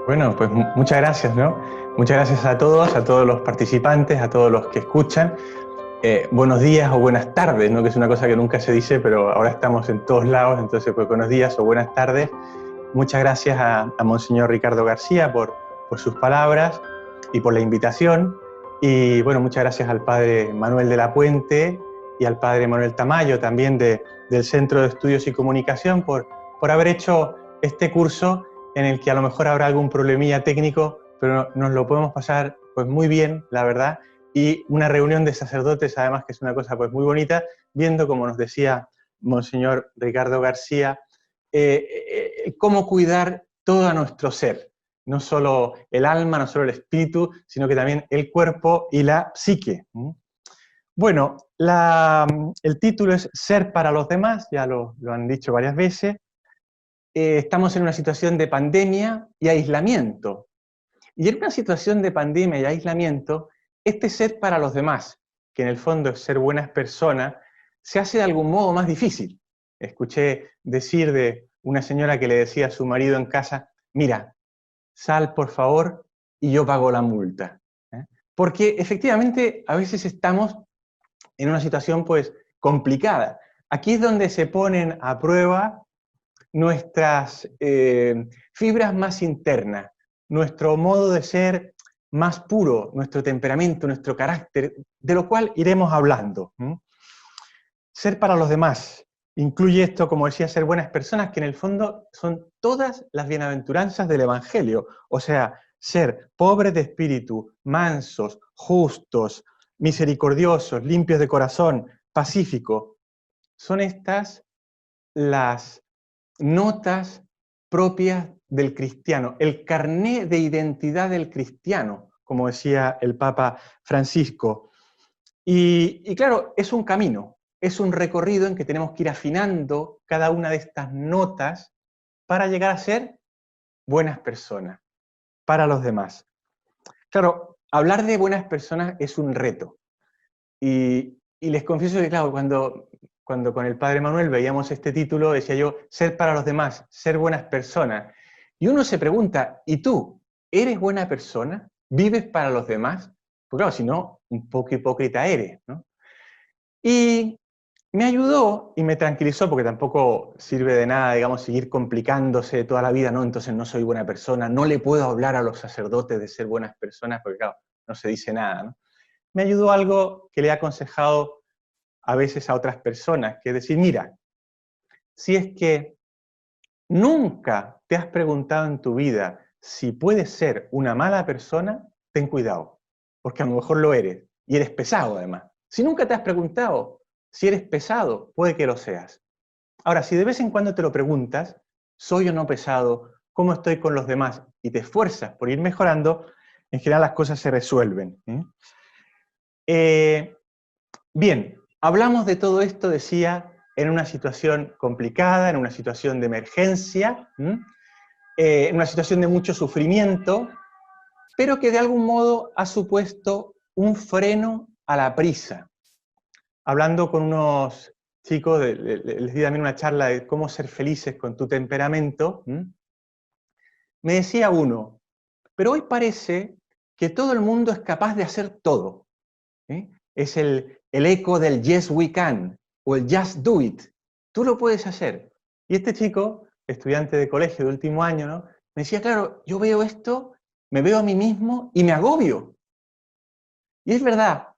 Bueno, pues muchas gracias, ¿no? Muchas gracias a todos los participantes, a todos los que escuchan. Buenos días o buenas tardes, ¿no? Que es una cosa que nunca se dice, pero ahora estamos en todos lados, entonces pues buenos días o buenas tardes. Muchas gracias a Monseñor Ricardo García por sus palabras y por la invitación. Y bueno, muchas gracias al Padre Manuel de la Puente y al Padre Manuel Tamayo también del Centro de Estudios y Comunicación por haber hecho este curso en el que a lo mejor habrá algún problemilla técnico, pero nos lo podemos pasar pues muy bien, la verdad, y una reunión de sacerdotes, además, que es una cosa pues muy bonita, viendo, como nos decía Monseñor Ricardo García, cómo cuidar todo nuestro ser, no solo el alma, no solo el espíritu, sino que también el cuerpo y la psique. Bueno, el título es Ser para los demás, ya lo han dicho varias veces. Estamos en una situación de pandemia y aislamiento. Y en una situación de pandemia y aislamiento, este ser para los demás, que en el fondo es ser buenas personas, se hace de algún modo más difícil. Escuché decir de una señora que le decía a su marido en casa, mira, sal por favor y yo pago la multa. Porque efectivamente a veces estamos en una situación pues complicada. Aquí es donde se ponen a prueba nuestras fibras más internas, nuestro modo de ser más puro, nuestro temperamento, nuestro carácter, de lo cual iremos hablando. Ser para los demás incluye esto, como decía, ser buenas personas, que en el fondo son todas las bienaventuranzas del Evangelio, o sea, ser pobres de espíritu, mansos, justos, misericordiosos, limpios de corazón, pacíficos. Son estas las notas propias del cristiano, el carné de identidad del cristiano, como decía el Papa Francisco. Y claro, es un camino, es un recorrido en que tenemos que ir afinando cada una de estas notas para llegar a ser buenas personas, para los demás. Claro, hablar de buenas personas es un reto. Y les confieso que, claro, cuando con el Padre Manuel veíamos este título, decía yo, ser para los demás, ser buenas personas. Y uno se pregunta, ¿y tú? ¿Eres buena persona? ¿Vives para los demás? Pues claro, si no, un poco hipócrita eres, ¿no? Y me ayudó y me tranquilizó, porque tampoco sirve de nada, digamos, seguir complicándose toda la vida, ¿no? Entonces no soy buena persona, no le puedo hablar a los sacerdotes de ser buenas personas, porque claro, no se dice nada, ¿no? Me ayudó algo que le he aconsejado a veces a otras personas, que es decir, mira, si es que nunca te has preguntado en tu vida si puedes ser una mala persona, ten cuidado, porque a lo mejor lo eres, y eres pesado además. Si nunca te has preguntado si eres pesado, puede que lo seas. Ahora, si de vez en cuando te lo preguntas, ¿soy o no pesado? ¿Cómo estoy con los demás? Y te esfuerzas por ir mejorando, en general las cosas se resuelven. Bien, hablamos de todo esto, decía, en una situación complicada, en una situación de emergencia, en una situación de mucho sufrimiento, pero que de algún modo ha supuesto un freno a la prisa. Hablando con unos chicos, les di también una charla de cómo ser felices con tu temperamento, me decía uno, pero hoy parece que todo el mundo es capaz de hacer todo. Es el eco del yes we can, o el just do it. Tú lo puedes hacer. Y este chico, estudiante de colegio de último año, ¿no? Me decía, claro, yo veo esto, me veo a mí mismo y me agobio. Y es verdad,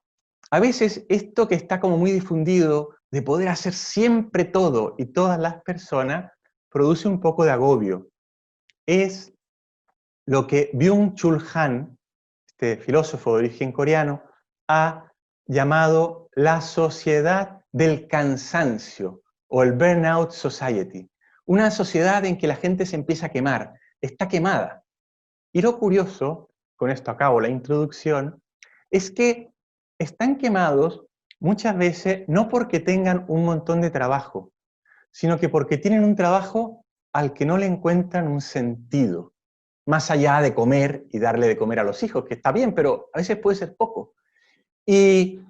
a veces esto que está como muy difundido, de poder hacer siempre todo y todas las personas, produce un poco de agobio. Es lo que Byung-Chul Han, este filósofo de origen coreano, ha llamado la sociedad del cansancio o el Burnout Society. Una sociedad en que la gente se empieza a quemar, está quemada. Y lo curioso, con esto acabo la introducción, es que están quemados muchas veces no porque tengan un montón de trabajo, sino que porque tienen un trabajo al que no le encuentran un sentido, más allá de comer y darle de comer a los hijos, que está bien, pero a veces puede ser poco. Y,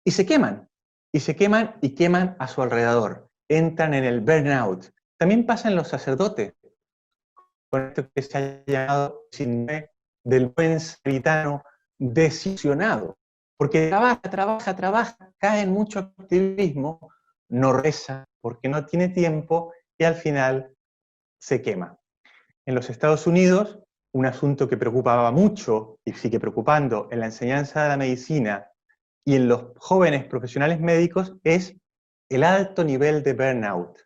y se queman, y se queman y queman a su alrededor, entran en el burnout. También pasa en los sacerdotes. con esto que se ha llamado síndrome del buen samaritano desilusionado, porque trabaja, cae en mucho activismo, no reza porque no tiene tiempo y al final se quema. En los Estados Unidos, un asunto que preocupaba mucho y sigue preocupando en la enseñanza de la medicina y en los jóvenes profesionales médicos es el alto nivel de burnout,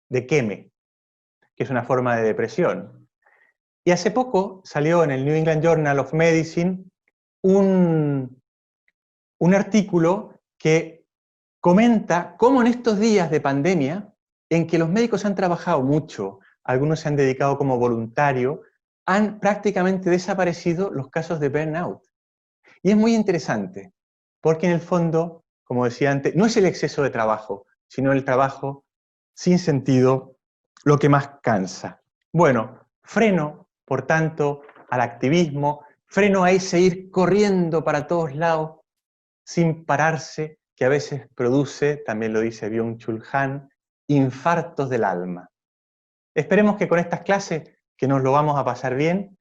de queme, que es una forma de depresión. Y hace poco salió en el New England Journal of Medicine un artículo que comenta cómo en estos días de pandemia, en que los médicos han trabajado mucho, algunos se han dedicado como voluntarios, han prácticamente desaparecido los casos de burnout. Y es muy interesante, porque en el fondo, como decía antes, no es el exceso de trabajo, sino el trabajo sin sentido lo que más cansa. Bueno, freno, por tanto, al activismo, freno a ese ir corriendo para todos lados sin pararse, que a veces produce, también lo dice Byung-Chul Han, infartos del alma. Esperemos que con estas clases, que nos lo vamos a pasar bien,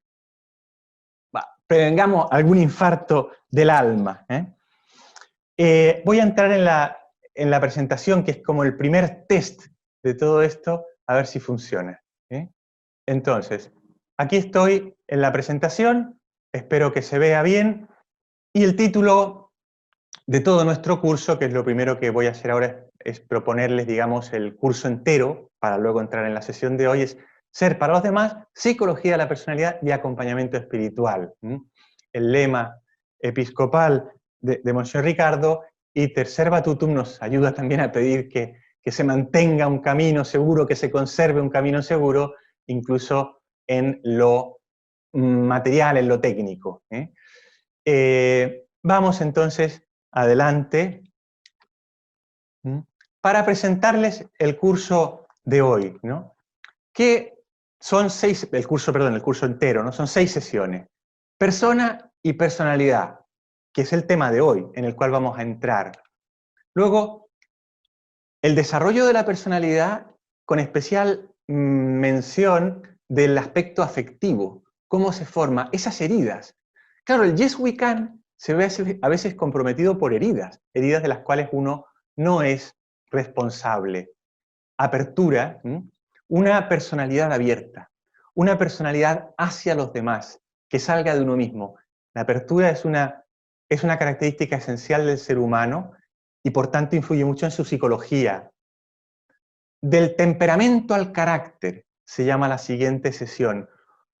prevengamos algún infarto del alma. Voy a entrar en la presentación, que es como el primer test de todo esto, a ver si funciona. Entonces, aquí estoy en la presentación, espero que se vea bien, y el título de todo nuestro curso, que es lo primero que voy a hacer ahora, es proponerles, digamos, el curso entero, para luego entrar en la sesión de hoy, es Ser para los demás, Psicología de la Personalidad y Acompañamiento Espiritual. El lema episcopal de Monseñor Ricardo, y Tercer Batutum nos ayuda también a pedir que se mantenga un camino seguro, que se conserve un camino seguro, incluso en lo material, en lo técnico. Vamos entonces adelante para presentarles el curso de hoy, ¿no? Que son el curso entero, ¿no? Son 6 sesiones. Persona y personalidad, que es el tema de hoy, en el cual vamos a entrar. Luego, el desarrollo de la personalidad con especial mención del aspecto afectivo, cómo se forma, esas heridas. Claro, el Yes We Can se ve a veces comprometido por heridas de las cuales uno no es responsable. Apertura, una personalidad abierta, una personalidad hacia los demás, que salga de uno mismo. La apertura es una característica esencial del ser humano y por tanto influye mucho en su psicología. Del temperamento al carácter se llama la siguiente sesión.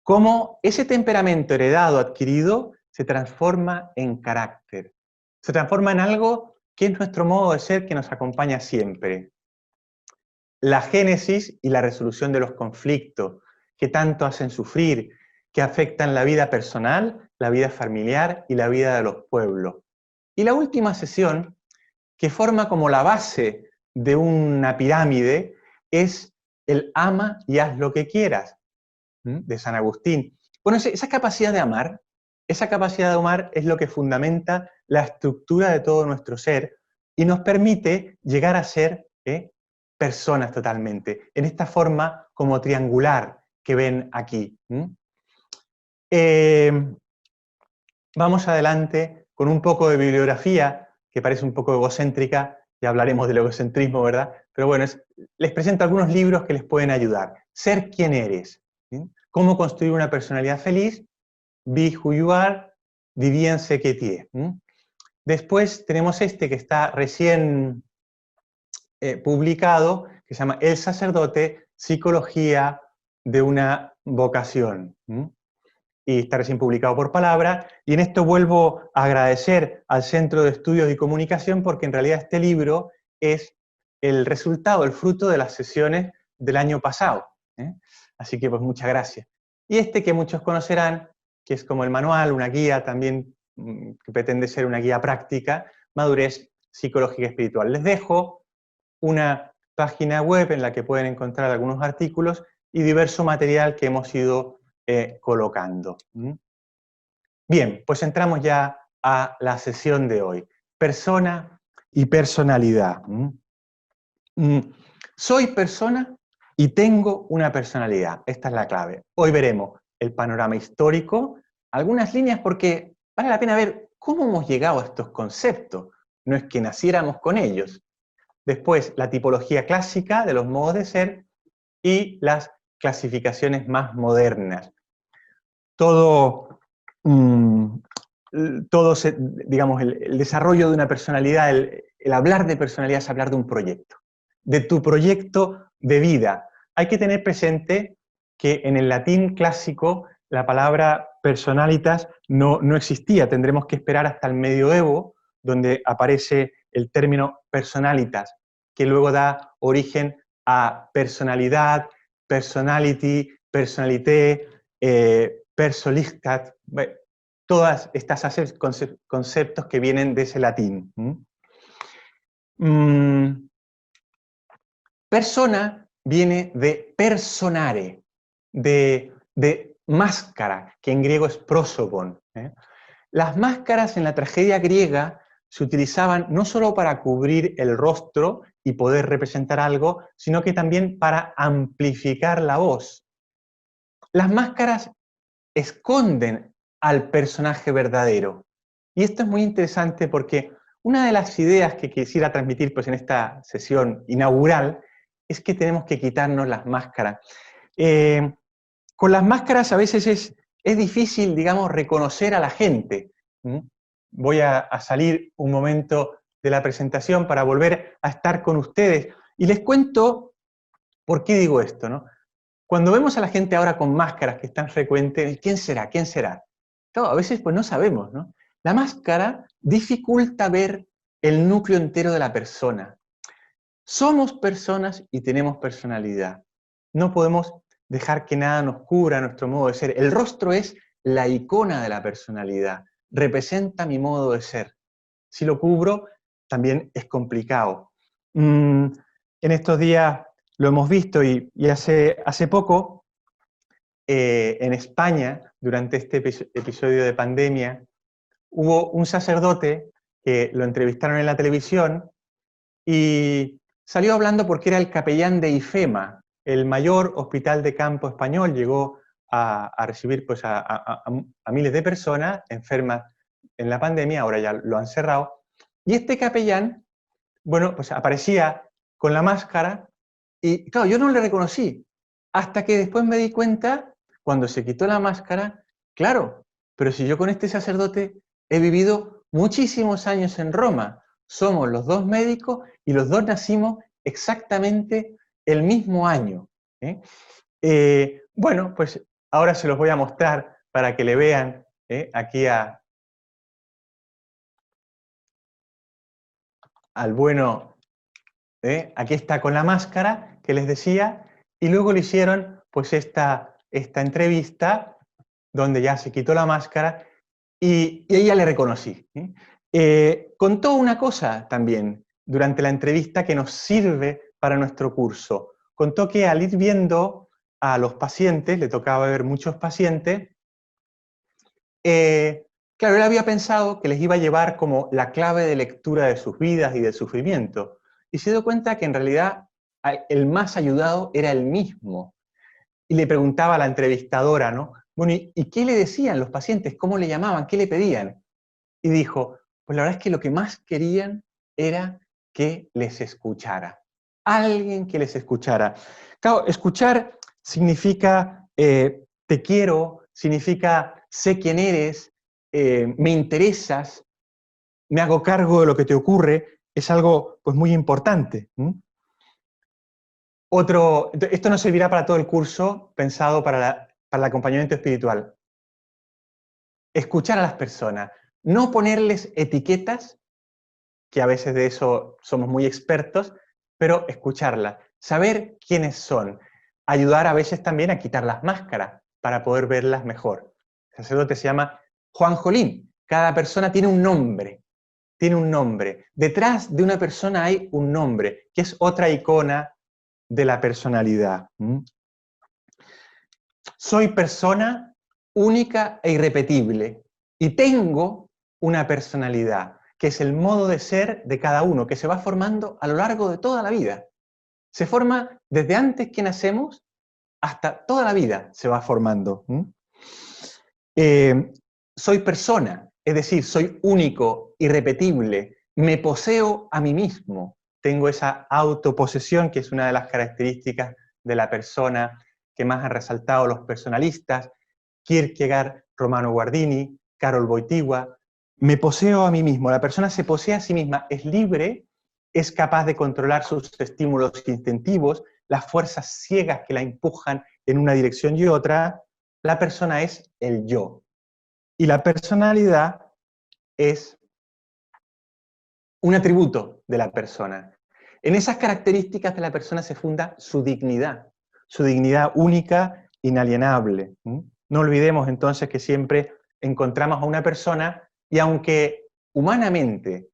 Cómo ese temperamento heredado, adquirido, se transforma en carácter. Se transforma en algo que es nuestro modo de ser, que nos acompaña siempre. La génesis y la resolución de los conflictos que tanto hacen sufrir, que afectan la vida personal, la vida familiar y la vida de los pueblos. Y la última sesión, que forma como la base de una pirámide, es el ama y haz lo que quieras, de San Agustín. Bueno, esa capacidad de amar es lo que fundamenta la estructura de todo nuestro ser y nos permite llegar a ser personas totalmente, en esta forma como triangular que ven aquí. Vamos adelante con un poco de bibliografía, que parece un poco egocéntrica, ya hablaremos del egocentrismo, ¿verdad? Pero bueno, les presento algunos libros que les pueden ayudar. Ser quien eres. Cómo construir una personalidad feliz. Be Who You Are, Vivien Secretier. Después tenemos este que está recién publicado, que se llama El sacerdote, psicología de una vocación. Y está recién publicado por Palabra. Y en esto vuelvo a agradecer al Centro de Estudios y Comunicación, porque en realidad este libro es el resultado, el fruto de las sesiones del año pasado. Así que pues muchas gracias. Y este que muchos conocerán, que es como el manual, una guía también que pretende ser una guía práctica, Madurez Psicológica Espiritual. Les dejo una página web en la que pueden encontrar algunos artículos y diverso material que hemos ido colocando. Bien, pues entramos ya a la sesión de hoy. Persona y personalidad. Soy persona y tengo una personalidad. Esta es la clave. Hoy veremos el panorama histórico, algunas líneas porque vale la pena ver cómo hemos llegado a estos conceptos. No es que naciéramos con ellos. Después, la tipología clásica de los modos de ser y las clasificaciones más modernas. Todo, digamos, el desarrollo de una personalidad, el hablar de personalidad es hablar de un proyecto, de tu proyecto de vida. Hay que tener presente que en el latín clásico la palabra personalitas no existía. Tendremos que esperar hasta el medioevo, donde aparece el término personalitas, que luego da origen a personalidad, personality, personalité, Persolichtat, todas estas conceptos que vienen de ese latín. Persona viene de personare, de máscara, que en griego es prosopon. Las máscaras en la tragedia griega se utilizaban no solo para cubrir el rostro y poder representar algo, sino que también para amplificar la voz. Las máscaras esconden al personaje verdadero. Y esto es muy interesante porque una de las ideas que quisiera transmitir pues, en esta sesión inaugural es que tenemos que quitarnos las máscaras. Con las máscaras a veces es difícil, digamos, reconocer a la gente. Voy a salir un momento de la presentación para volver a estar con ustedes. Y les cuento por qué digo esto, ¿no? Cuando vemos a la gente ahora con máscaras que están frecuentes, ¿quién será? ¿Quién será? Claro, a veces pues no sabemos, ¿no? La máscara dificulta ver el núcleo entero de la persona. Somos personas y tenemos personalidad. No podemos dejar que nada nos cubra nuestro modo de ser. El rostro es la icona de la personalidad, representa mi modo de ser. Si lo cubro, también es complicado. En estos días lo hemos visto y hace poco, en España, durante este episodio de pandemia, hubo un sacerdote que lo entrevistaron en la televisión y salió hablando porque era el capellán de IFEMA, el mayor hospital de campo español. Llegó a recibir pues, a miles de personas enfermas en la pandemia, ahora ya lo han cerrado. Y este capellán, bueno, pues aparecía con la máscara y, claro, yo no le reconocí, hasta que después me di cuenta, cuando se quitó la máscara, claro, pero si yo con este sacerdote he vivido muchísimos años en Roma, somos los dos médicos y los dos nacimos exactamente el mismo año. Bueno, pues ahora se los voy a mostrar para que le vean aquí al bueno. Aquí está con la máscara que les decía, y luego le hicieron pues esta entrevista donde ya se quitó la máscara y ella le reconocí. Contó una cosa también durante la entrevista que nos sirve para nuestro curso. Contó que al ir viendo a los pacientes, le tocaba ver muchos pacientes, claro, él había pensado que les iba a llevar como la clave de lectura de sus vidas y del sufrimiento. Y se dio cuenta que en realidad el más ayudado era él mismo. Y le preguntaba a la entrevistadora, ¿no? Bueno, ¿y qué le decían los pacientes? ¿Cómo le llamaban? ¿Qué le pedían? Y dijo, pues la verdad es que lo que más querían era que les escuchara. Alguien que les escuchara. Claro, escuchar significa te quiero, significa sé quién eres, me interesas, me hago cargo de lo que te ocurre, es algo pues, muy importante. Esto nos servirá para todo el curso pensado para el acompañamiento espiritual. Escuchar a las personas, no ponerles etiquetas, que a veces de eso somos muy expertos, pero escucharlas, saber quiénes son, ayudar a veces también a quitar las máscaras para poder verlas mejor. El sacerdote se llama Juan Jolín. Cada persona tiene un nombre, tiene un nombre. Detrás de una persona hay un nombre, que es otra icona de la personalidad. Soy persona única e irrepetible y tengo una personalidad, que es el modo de ser de cada uno, que se va formando a lo largo de toda la vida. Se forma desde antes que nacemos hasta toda la vida se va formando. Soy persona, es decir, soy único, irrepetible, me poseo a mí mismo. Tengo esa autoposesión que es una de las características de la persona que más han resaltado los personalistas, Kierkegaard, Romano Guardini, Karol Wojtyła. Me poseo a mí mismo, la persona se posee a sí misma, es libre, es capaz de controlar sus estímulos instintivos, las fuerzas ciegas que la empujan en una dirección y otra. La persona es el yo. Y la personalidad es un atributo de la persona. En esas características de la persona se funda su dignidad única, inalienable. No olvidemos entonces que siempre encontramos a una persona y aunque humanamente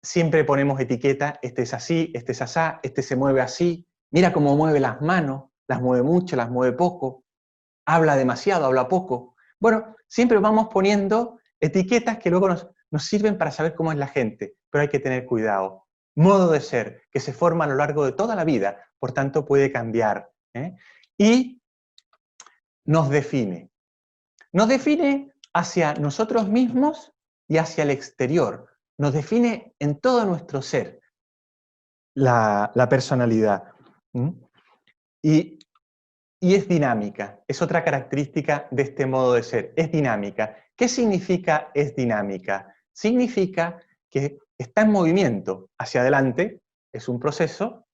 siempre ponemos etiquetas, este es así, este es asá, este se mueve así, mira cómo mueve las manos, las mueve mucho, las mueve poco, habla demasiado, habla poco. Bueno, siempre vamos poniendo etiquetas que luego nos sirven para saber cómo es la gente, pero hay que tener cuidado. Modo de ser que se forma a lo largo de toda la vida, por tanto puede cambiar. Y nos define. Nos define hacia nosotros mismos y hacia el exterior. Nos define en todo nuestro ser la personalidad. Y es dinámica, es otra característica de este modo de ser, es dinámica. ¿Qué significa es dinámica? Significa que está en movimiento hacia adelante, es un proceso,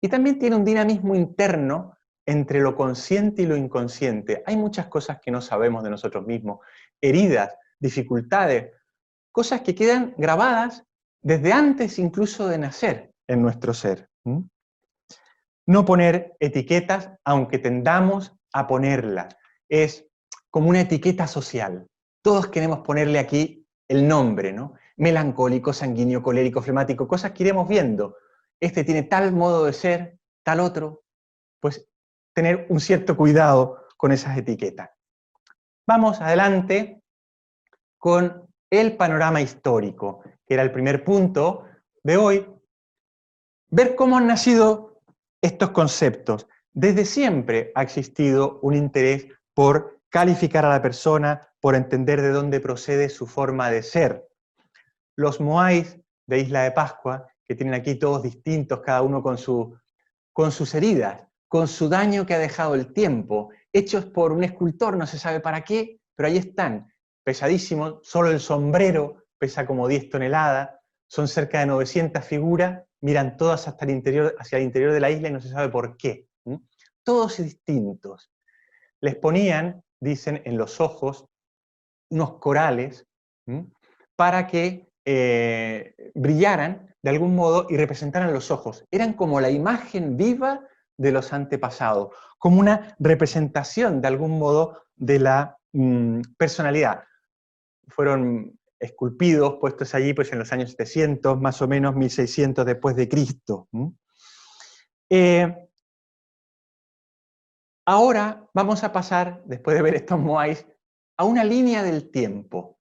y también tiene un dinamismo interno entre lo consciente y lo inconsciente. Hay muchas cosas que no sabemos de nosotros mismos, heridas, dificultades, cosas que quedan grabadas desde antes incluso de nacer en nuestro ser. No poner etiquetas, aunque tendamos a ponerlas. Es como una etiqueta social. Todos queremos ponerle aquí el nombre, ¿no? Melancólico, sanguíneo, colérico, flemático, cosas que iremos viendo. Este tiene tal modo de ser, tal otro. Pues tener un cierto cuidado con esas etiquetas. Vamos adelante con el panorama histórico, que era el primer punto de hoy. Ver cómo han nacido estos conceptos. Desde siempre ha existido un interés por calificar a la persona, por entender de dónde procede su forma de ser. Los moáis de Isla de Pascua, que tienen aquí todos distintos, cada uno con sus heridas, con su daño que ha dejado el tiempo, hechos por un escultor, no se sabe para qué, pero ahí están, pesadísimos, solo el sombrero pesa como 10 toneladas, son cerca de 900 figuras, miran todas hasta el interior, hacia el interior de la isla y no se sabe por qué. Todos distintos. Les ponían, dicen, en los ojos unos corales para que brillaran de algún modo y representaran los ojos. Eran como la imagen viva de los antepasados, como una representación de algún modo de la personalidad. Fueron esculpidos, puestos allí pues en los años 700, más o menos 1600 después de Cristo. Ahora vamos a pasar, después de ver estos moáis, a una línea del tiempo.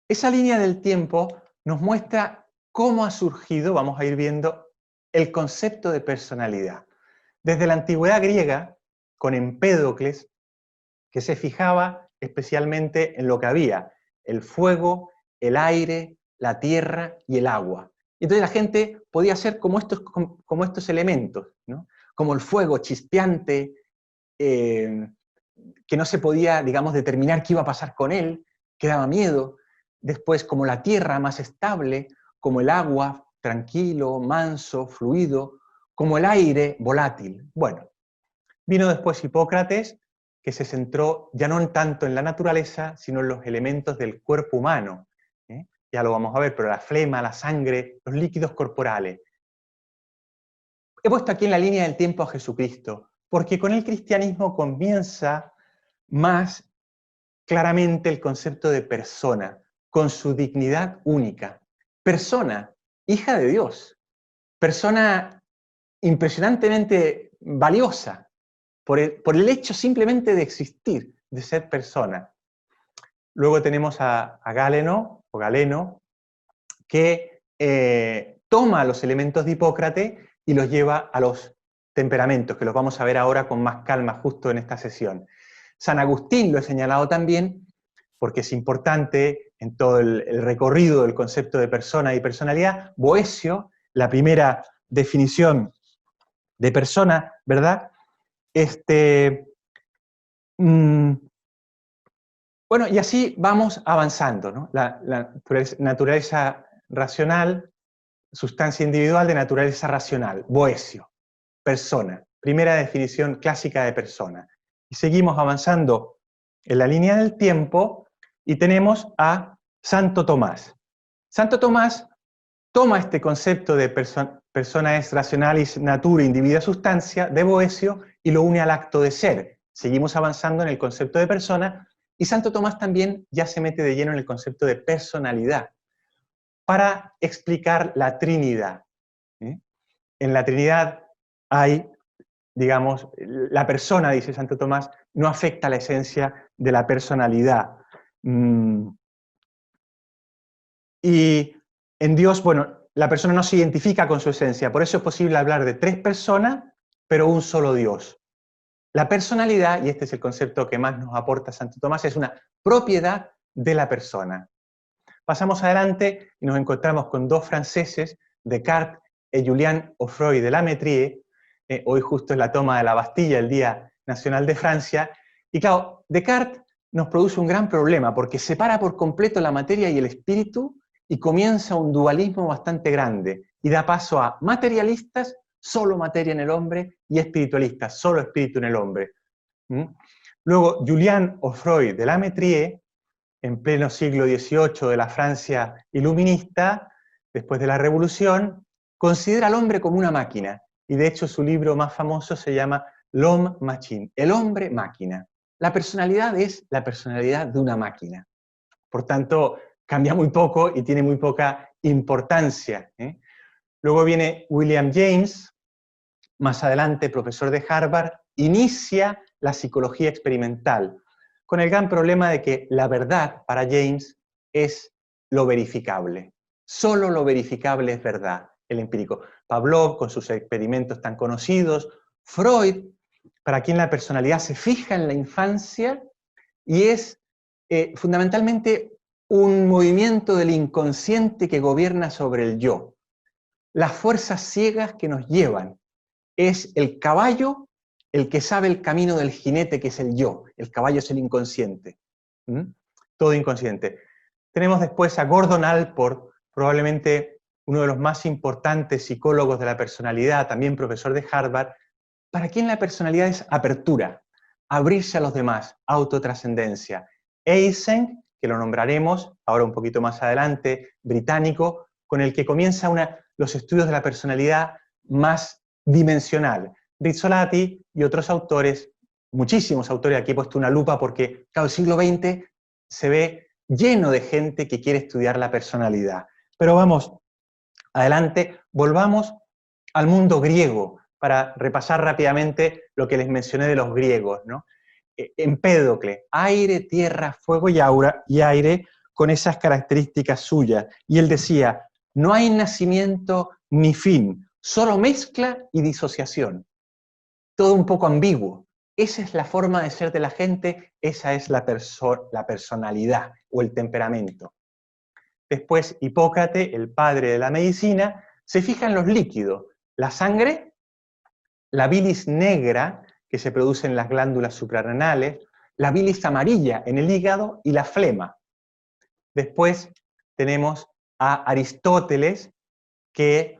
Esa línea del tiempo nos muestra cómo ha surgido, vamos a ir viendo, el concepto de personalidad. Desde la antigüedad griega, con Empédocles, que se fijaba especialmente en lo que había, el fuego, el aire, la tierra y el agua. Entonces la gente podía ser como estos elementos, ¿no? Como el fuego chispeante, que no se podía, digamos, determinar qué iba a pasar con él, que daba miedo. Después, como la tierra, más estable, como el agua, tranquilo, manso, fluido, como el aire, volátil. Bueno, vino después Hipócrates, que se centró ya no tanto en la naturaleza, sino en los elementos del cuerpo humano. Ya lo vamos a ver, pero la flema, la sangre, los líquidos corporales. He puesto aquí en la línea del tiempo a Jesucristo, porque con el cristianismo comienza más claramente el concepto de persona, con su dignidad única. Persona, hija de Dios. Persona impresionantemente valiosa, por el hecho simplemente de existir, de ser persona. Luego tenemos a Galeno, o Galeno, que toma los elementos de Hipócrates y los lleva a los temperamentos, que los vamos a ver ahora con más calma justo en esta sesión. San Agustín lo he señalado también, porque es importante en todo el recorrido del concepto de persona y personalidad. Boecio, la primera definición de persona, ¿verdad? Bueno, y así vamos avanzando, ¿no? La naturaleza racional, sustancia individual de naturaleza racional, Boecio, persona, primera definición clásica de persona. Y seguimos avanzando en la línea del tiempo y tenemos a Santo Tomás. Santo Tomás toma este concepto de persona es rationalis natura individua substancia de Boecio y lo une al acto de ser. Seguimos avanzando en el concepto de persona y Santo Tomás también ya se mete de lleno en el concepto de personalidad para explicar la Trinidad. En la Trinidad hay, digamos, la persona, dice Santo Tomás, no afecta la esencia de la personalidad. Y en Dios, bueno, la persona no se identifica con su esencia, por eso es posible hablar de tres personas, pero un solo Dios. La personalidad, y este es el concepto que más nos aporta Santo Tomás, es una propiedad de la persona. Pasamos adelante y nos encontramos con dos franceses, Descartes y Julian Offroy de La Métrie. Hoy justo es la toma de la Bastilla, el Día Nacional de Francia. Y claro, Descartes nos produce un gran problema porque separa por completo la materia y el espíritu y comienza un dualismo bastante grande y da paso a materialistas, solo materia en el hombre, y espiritualistas, solo espíritu en el hombre. Luego, Julian Offroy de La Métrie, en pleno siglo XVIII de la Francia iluminista, después de la Revolución, considera al hombre como una máquina, y de hecho su libro más famoso se llama L'homme machine, el hombre máquina. La personalidad es la personalidad de una máquina. Por tanto, cambia muy poco y tiene muy poca importancia. Luego viene William James, más adelante profesor de Harvard, inicia la psicología experimental, con el gran problema de que la verdad para James es lo verificable. Solo lo verificable es verdad, el empírico. Pavlov, con sus experimentos tan conocidos, Freud, para quien la personalidad se fija en la infancia y es fundamentalmente un movimiento del inconsciente que gobierna sobre el yo. Las fuerzas ciegas que nos llevan. Es el caballo el que sabe el camino del jinete, que es el yo. El caballo es el inconsciente. Todo inconsciente. Tenemos después a Gordon Allport, probablemente uno de los más importantes psicólogos de la personalidad, también profesor de Harvard, para quien la personalidad es apertura, abrirse a los demás, autotrascendencia. Eysenck, que lo nombraremos ahora un poquito más adelante, británico, con el que comienza los estudios de la personalidad más dimensional. Rizzolatti y otros autores, muchísimos autores, aquí he puesto una lupa porque, claro, el siglo XX se ve lleno de gente que quiere estudiar la personalidad. Pero vamos adelante, volvamos al mundo griego para repasar rápidamente lo que les mencioné de los griegos, ¿no? Empédocle, aire, tierra, fuego y aire con esas características suyas. Y él decía, no hay nacimiento ni fin, solo mezcla y disociación. Todo un poco ambiguo. Esa es la forma de ser de la gente, esa es la personalidad o el temperamento. Después, Hipócrates, el padre de la medicina, se fija en los líquidos. La sangre, la bilis negra, que se produce en las glándulas suprarrenales, la bilis amarilla en el hígado y la flema. Después tenemos a Aristóteles, que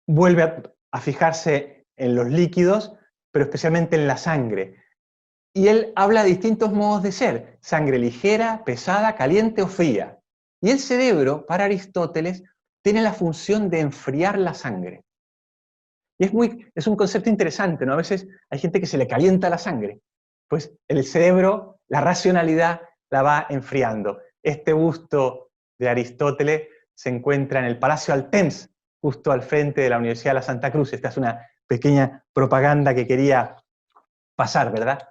vuelve a fijarse en los líquidos, pero especialmente en la sangre. Y él habla de distintos modos de ser, sangre ligera, pesada, caliente o fría. Y el cerebro, para Aristóteles, tiene la función de enfriar la sangre. Y es un concepto interesante, ¿no? A veces hay gente que se le calienta la sangre. Pues el cerebro, la racionalidad, la va enfriando. Este busto de Aristóteles se encuentra en el Palacio Altemps, justo al frente de la Universidad de la Santa Cruz. Esta es una pequeña propaganda que quería pasar, ¿verdad?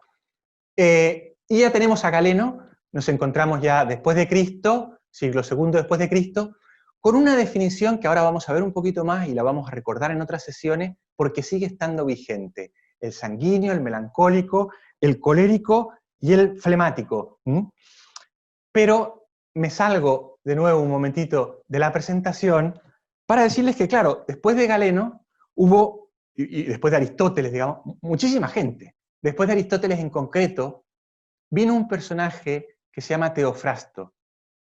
Y ya tenemos a Galeno, nos encontramos ya después de Cristo, siglo II después de Cristo, con una definición que ahora vamos a ver un poquito más y la vamos a recordar en otras sesiones, porque sigue estando vigente. El sanguíneo, el melancólico, el colérico y el flemático. Pero me salgo de nuevo un momentito de la presentación para decirles que, claro, después de Galeno hubo, y después de Aristóteles, digamos, muchísima gente. Después de Aristóteles en concreto, vino un personaje que se llama Teofrasto,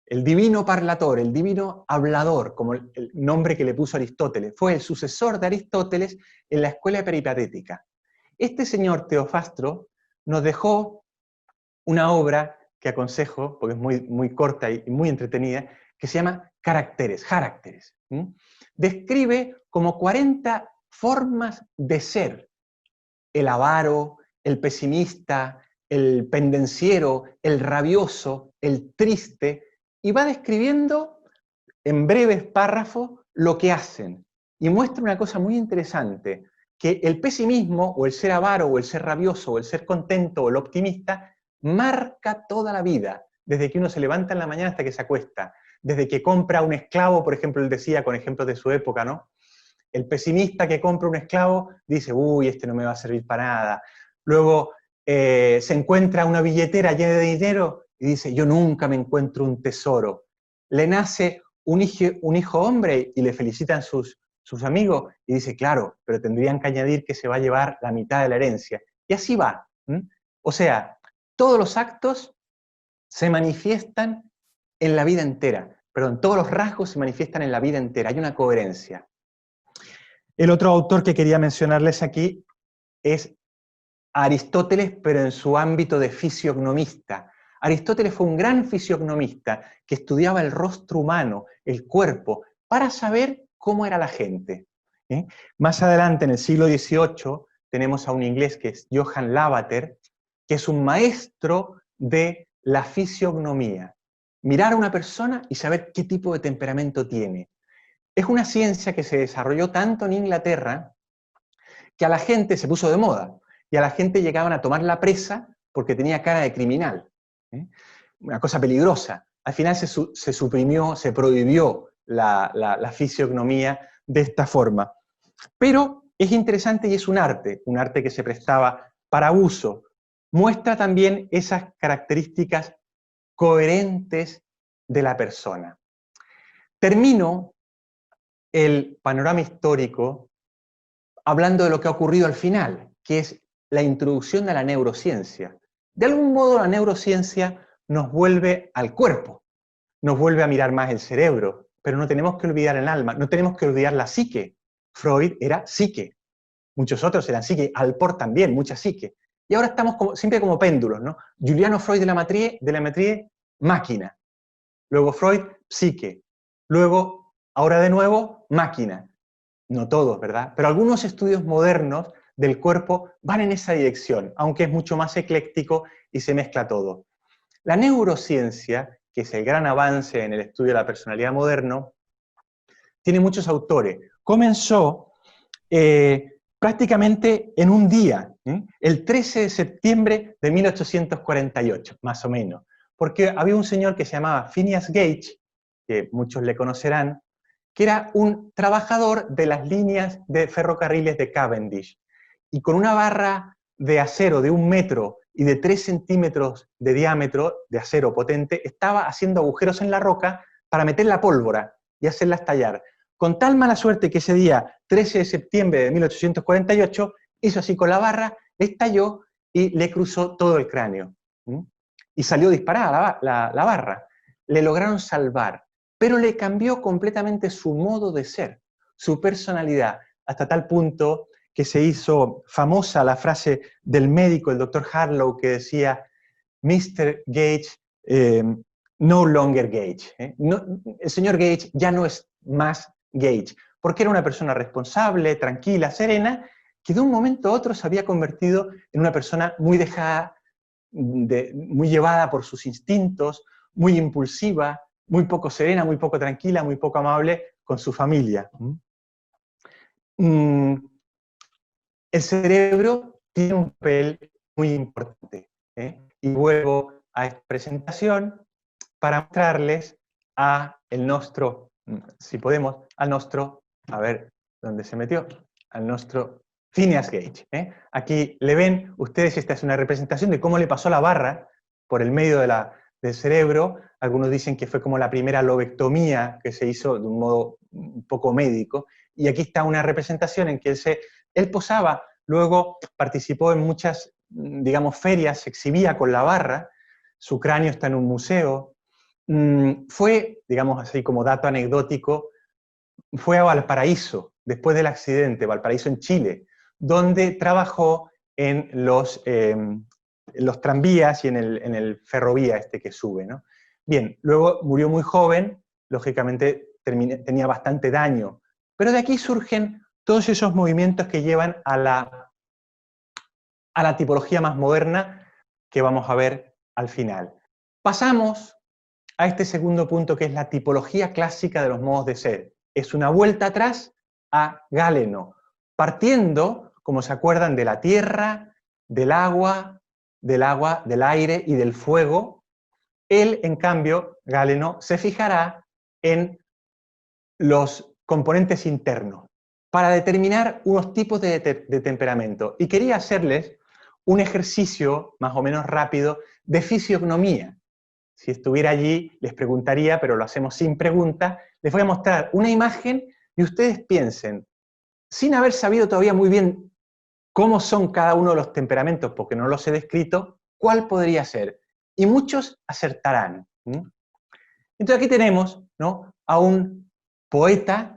el divino parlator, el divino hablador, como el nombre que le puso Aristóteles. Fue el sucesor de Aristóteles en la escuela peripatética. Este señor Teofrasto nos dejó una obra que aconsejo, porque es muy corta y muy entretenida, que se llama Caracteres. Describe como 40 formas de ser: el avaro, el pesimista, el pendenciero, el rabioso, el triste, y va describiendo en breves párrafos lo que hacen. Y muestra una cosa muy interesante, que el pesimismo, o el ser avaro, o el ser rabioso, o el ser contento, o el optimista, marca toda la vida, desde que uno se levanta en la mañana hasta que se acuesta, desde que compra un esclavo, por ejemplo, él decía con ejemplos de su época, ¿no? El pesimista que compra un esclavo dice, uy, este no me va a servir para nada. Luego se encuentra una billetera llena de dinero y dice, yo nunca me encuentro un tesoro. Le nace un hijo hombre y le felicitan sus amigos y dice, claro, pero tendrían que añadir que se va a llevar la mitad de la herencia. Y así va. O sea, todos los actos se manifiestan en la vida entera. Perdón, todos los rasgos se manifiestan en la vida entera. Hay una coherencia. El otro autor que quería mencionarles aquí es Aristóteles, pero en su ámbito de fisiognomista. Aristóteles fue un gran fisiognomista que estudiaba el rostro humano, el cuerpo, para saber cómo era la gente. Más adelante, en el siglo XVIII, tenemos a un inglés que es Johann Lavater, que es un maestro de la fisiognomía. Mirar a una persona y saber qué tipo de temperamento tiene. Es una ciencia que se desarrolló tanto en Inglaterra que a la gente se puso de moda y a la gente llegaban a tomar la presa porque tenía cara de criminal. Una cosa peligrosa. Al final se suprimió, se prohibió la fisiognomía de esta forma. Pero es interesante y es un arte que se prestaba para uso. Muestra también esas características coherentes de la persona. Termino el panorama histórico hablando de lo que ha ocurrido al final, que es la introducción de la neurociencia. De algún modo la neurociencia nos vuelve al cuerpo, nos vuelve a mirar más el cerebro, pero no tenemos que olvidar el alma, no tenemos que olvidar la psique. Freud era psique, muchos otros eran psique, Alport también, mucha psique. Y ahora estamos siempre como péndulos, ¿no? Juliano Freud de la Métrie, máquina. Luego Freud, psique. Luego, ahora de nuevo, máquina. No todos, ¿verdad? Pero algunos estudios modernos del cuerpo van en esa dirección, aunque es mucho más ecléctico y se mezcla todo. La neurociencia, que es el gran avance en el estudio de la personalidad moderno, tiene muchos autores. Comenzó prácticamente en un día, el 13 de septiembre de 1848, más o menos, porque había un señor que se llamaba Phineas Gage, que muchos le conocerán, que era un trabajador de las líneas de ferrocarriles de Cavendish, y con una barra de acero de 1 metro y de 3 centímetros de diámetro, de acero potente, estaba haciendo agujeros en la roca para meter la pólvora y hacerla estallar. Con tal mala suerte que ese día, 13 de septiembre de 1848, hizo así con la barra, estalló y le cruzó todo el cráneo. Y salió disparada la barra. Le lograron salvar, pero le cambió completamente su modo de ser, su personalidad, hasta tal punto que se hizo famosa la frase del médico, el doctor Harlow, que decía, Mr. Gage, no longer Gage. No, el señor Gage ya no es más Gage, porque era una persona responsable, tranquila, serena, que de un momento a otro se había convertido en una persona muy dejada, muy llevada por sus instintos, muy impulsiva, muy poco serena, muy poco tranquila, muy poco amable con su familia. El cerebro tiene un papel muy importante. Y vuelvo a esta presentación para mostrarles a el nostro, si podemos, al nostro, a ver dónde se metió, al nuestro Phineas Gage. Aquí le ven ustedes, esta es una representación de cómo le pasó la barra por el medio del cerebro. Algunos dicen que fue como la primera lobectomía que se hizo de un modo un poco médico. Y aquí está una representación en que él posaba, luego participó en muchas, digamos, ferias, se exhibía con la barra, su cráneo está en un museo. Fue, digamos así como dato anecdótico, fue a Valparaíso, después del accidente, Valparaíso en Chile, donde trabajó en los tranvías y en el ferrovía este que sube, ¿no? Bien, luego murió muy joven, lógicamente tenía bastante daño, pero de aquí surgen todos esos movimientos que llevan a la tipología más moderna que vamos a ver al final. Pasamos a este segundo punto, que es la tipología clásica de los modos de ser. Es una vuelta atrás a Galeno, partiendo, como se acuerdan, de la tierra, del agua, del aire y del fuego. Él, en cambio, Galeno, se fijará en los componentes internos para determinar unos tipos de temperamento. Y quería hacerles un ejercicio más o menos rápido de fisiognomía. Si estuviera allí, les preguntaría, pero lo hacemos sin pregunta. Les voy a mostrar una imagen y ustedes piensen, sin haber sabido todavía muy bien cómo son cada uno de los temperamentos, porque no los he descrito, cuál podría ser. Y muchos acertarán. Entonces aquí tenemos, ¿no?, a un poeta,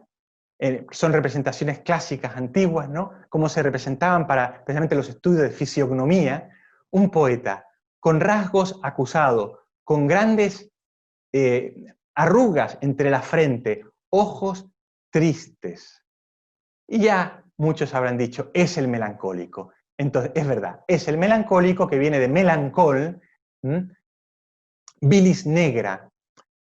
son representaciones clásicas, antiguas, ¿no?, cómo se representaban para especialmente los estudios de fisiognomía, un poeta con rasgos acusados, con grandes arrugas entre la frente, ojos tristes. Y ya muchos habrán dicho, es el melancólico. Entonces, es verdad, es el melancólico que viene de melancol, bilis negra.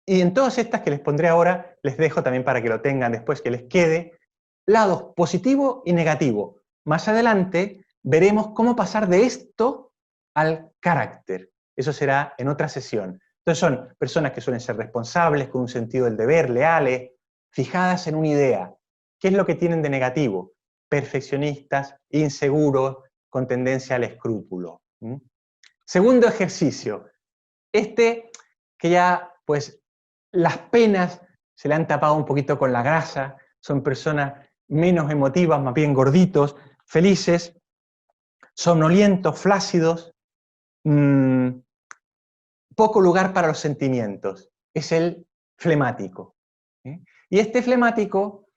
Y en todas estas que les pondré ahora, les dejo también para que lo tengan después, que les quede, lados positivo y negativo. Más adelante veremos cómo pasar de esto al carácter. Eso será en otra sesión. Entonces son personas que suelen ser responsables, con un sentido del deber, leales, fijadas en una idea. ¿Qué es lo que tienen de negativo? Perfeccionistas, inseguros, con tendencia al escrúpulo. Segundo ejercicio. Que ya, pues, las penas se le han tapado un poquito con la grasa, son personas menos emotivas, más bien gorditos, felices, somnolientos, flácidos, poco lugar para los sentimientos. Es el flemático. Y este flemático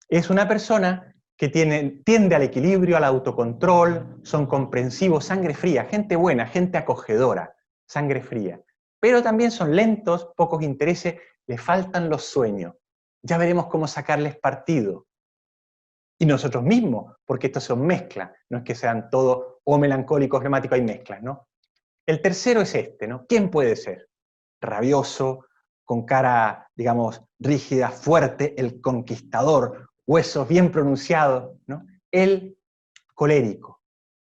es una persona que tiende al equilibrio, al autocontrol, son comprensivos, sangre fría, gente buena, gente acogedora, sangre fría. Pero también son lentos, pocos intereses, les faltan los sueños. Ya veremos cómo sacarles partido. Y nosotros mismos, porque estos son mezclas, no es que sean todos o melancólicos, flemáticos, hay mezclas, ¿no? El tercero es ¿no? ¿Quién puede ser? Rabioso, con cara, digamos, rígida, fuerte, el conquistador, huesos bien pronunciados, ¿no? El colérico.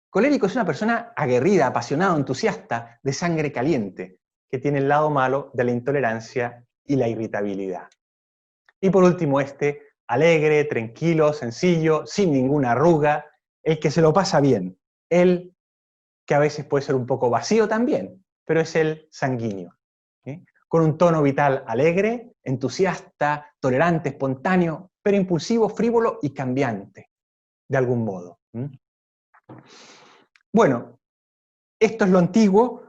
Colérico es una persona aguerrida, apasionada, entusiasta, de sangre caliente, que tiene el lado malo de la intolerancia y la irritabilidad. Y por último alegre, tranquilo, sencillo, sin ninguna arruga, el que se lo pasa bien, el que a veces puede ser un poco vacío también, pero es el sanguíneo, con un tono vital alegre, entusiasta, tolerante, espontáneo, pero impulsivo, frívolo y cambiante, de algún modo. Bueno, esto es lo antiguo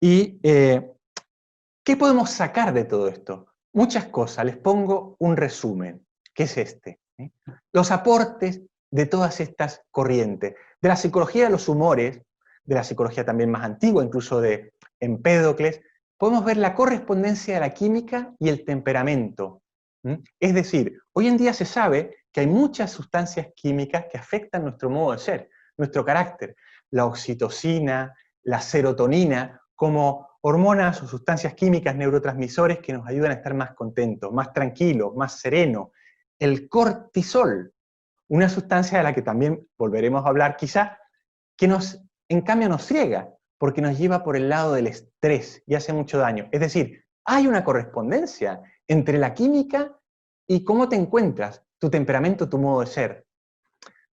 y ¿qué podemos sacar de todo esto? Muchas cosas, les pongo un resumen, que es los aportes de todas estas corrientes, de la psicología de los humores, de la psicología también más antigua, incluso de Empédocles, podemos ver la correspondencia de la química y el temperamento. Es decir, hoy en día se sabe que hay muchas sustancias químicas que afectan nuestro modo de ser, nuestro carácter. La oxitocina, la serotonina, como hormonas o sustancias químicas, neurotransmisores que nos ayudan a estar más contentos, más tranquilos, más serenos. El cortisol, una sustancia de la que también volveremos a hablar quizá, que en cambio nos ciega, porque nos lleva por el lado del estrés y hace mucho daño. Es decir, hay una correspondencia entre la química y cómo te encuentras, tu temperamento, tu modo de ser.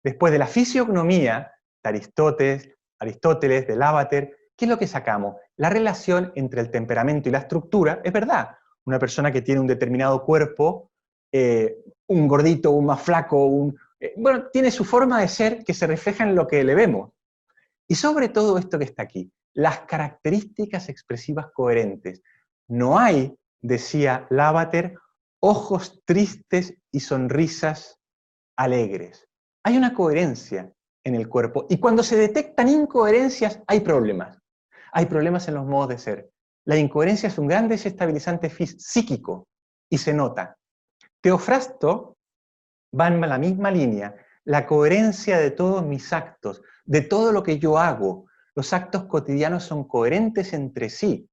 Después de la fisiognomía de Aristóteles, de Lavater, ¿qué es lo que sacamos? La relación entre el temperamento y la estructura. Es verdad, una persona que tiene un determinado cuerpo, un gordito, un más flaco, bueno, tiene su forma de ser que se refleja en lo que le vemos. Y sobre todo esto que está aquí, las características expresivas coherentes. No hay, decía Lavater, ojos tristes y sonrisas alegres. Hay una coherencia en el cuerpo y cuando se detectan incoherencias hay problemas. Hay problemas en los modos de ser. La incoherencia es un gran desestabilizante psíquico y se nota. Teofrasto va en la misma línea, la coherencia de todos mis actos, de todo lo que yo hago. Los actos cotidianos son coherentes entre sí.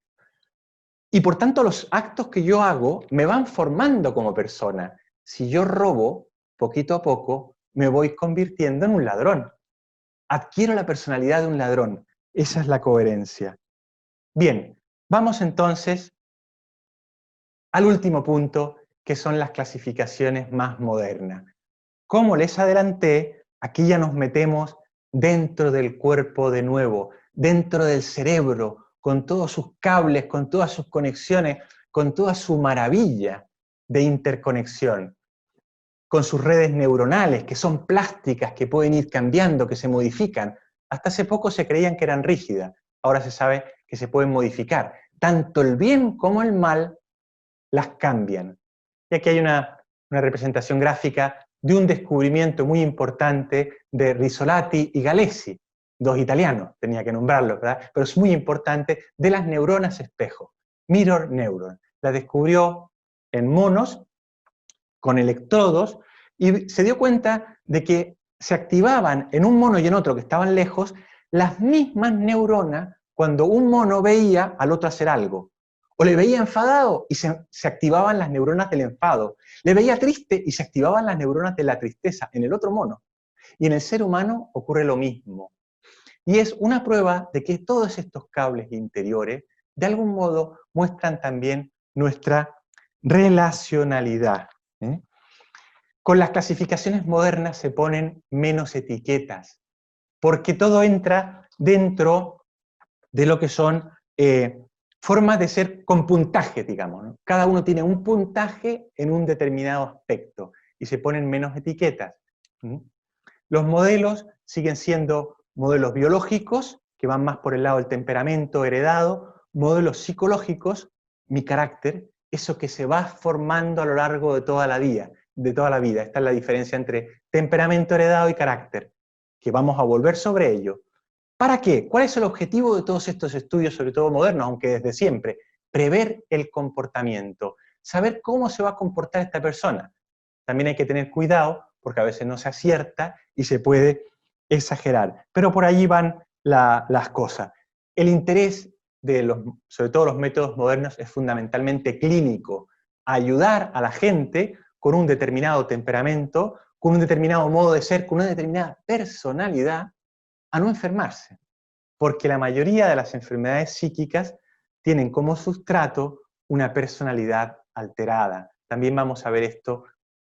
Y por tanto los actos que yo hago me van formando como persona. Si yo robo, poquito a poco, me voy convirtiendo en un ladrón. Adquiero la personalidad de un ladrón. Esa es la coherencia. Bien, vamos entonces al último punto, que son las clasificaciones más modernas. Como les adelanté, aquí ya nos metemos dentro del cuerpo de nuevo, dentro del cerebro, con todos sus cables, con todas sus conexiones, con toda su maravilla de interconexión, con sus redes neuronales, que son plásticas, que pueden ir cambiando, que se modifican. Hasta hace poco se creían que eran rígidas, ahora se sabe que se pueden modificar. Tanto el bien como el mal las cambian. Y aquí hay una representación gráfica de un descubrimiento muy importante de Risolati y Galesi, dos italianos, tenía que nombrarlos, ¿verdad? Pero es muy importante, de las neuronas espejo, mirror neuron. La descubrió en monos con electrodos y se dio cuenta de que se activaban en un mono y en otro que estaban lejos las mismas neuronas cuando un mono veía al otro hacer algo. O le veía enfadado y se activaban las neuronas del enfado. Le veía triste y se activaban las neuronas de la tristeza en el otro mono. Y en el ser humano ocurre lo mismo. Y es una prueba de que todos estos cables interiores de algún modo muestran también nuestra relacionalidad. ¿eh? Con las clasificaciones modernas se ponen menos etiquetas, porque todo entra dentro de lo que son formas de ser con puntaje, digamos. ¿no? Cada uno tiene un puntaje en un determinado aspecto y se ponen menos etiquetas. ¿Mm? Los modelos siguen siendo modelos biológicos, que van más por el lado del temperamento heredado, modelos psicológicos, mi carácter, eso que se va formando a lo largo de toda la vida. Esta es la diferencia entre temperamento heredado y carácter, que vamos a volver sobre ello. ¿Para qué? ¿Cuál es el objetivo de todos estos estudios, sobre todo modernos, aunque desde siempre? Prever el comportamiento, saber cómo se va a comportar esta persona. También hay que tener cuidado, porque a veces no se acierta y se puede exagerar. Pero por allí van las cosas. El interés sobre todo los métodos modernos, es fundamentalmente clínico. Ayudar a la gente con un determinado temperamento, con un determinado modo de ser, con una determinada personalidad, a no enfermarse, porque la mayoría de las enfermedades psíquicas tienen como sustrato una personalidad alterada. También vamos a ver esto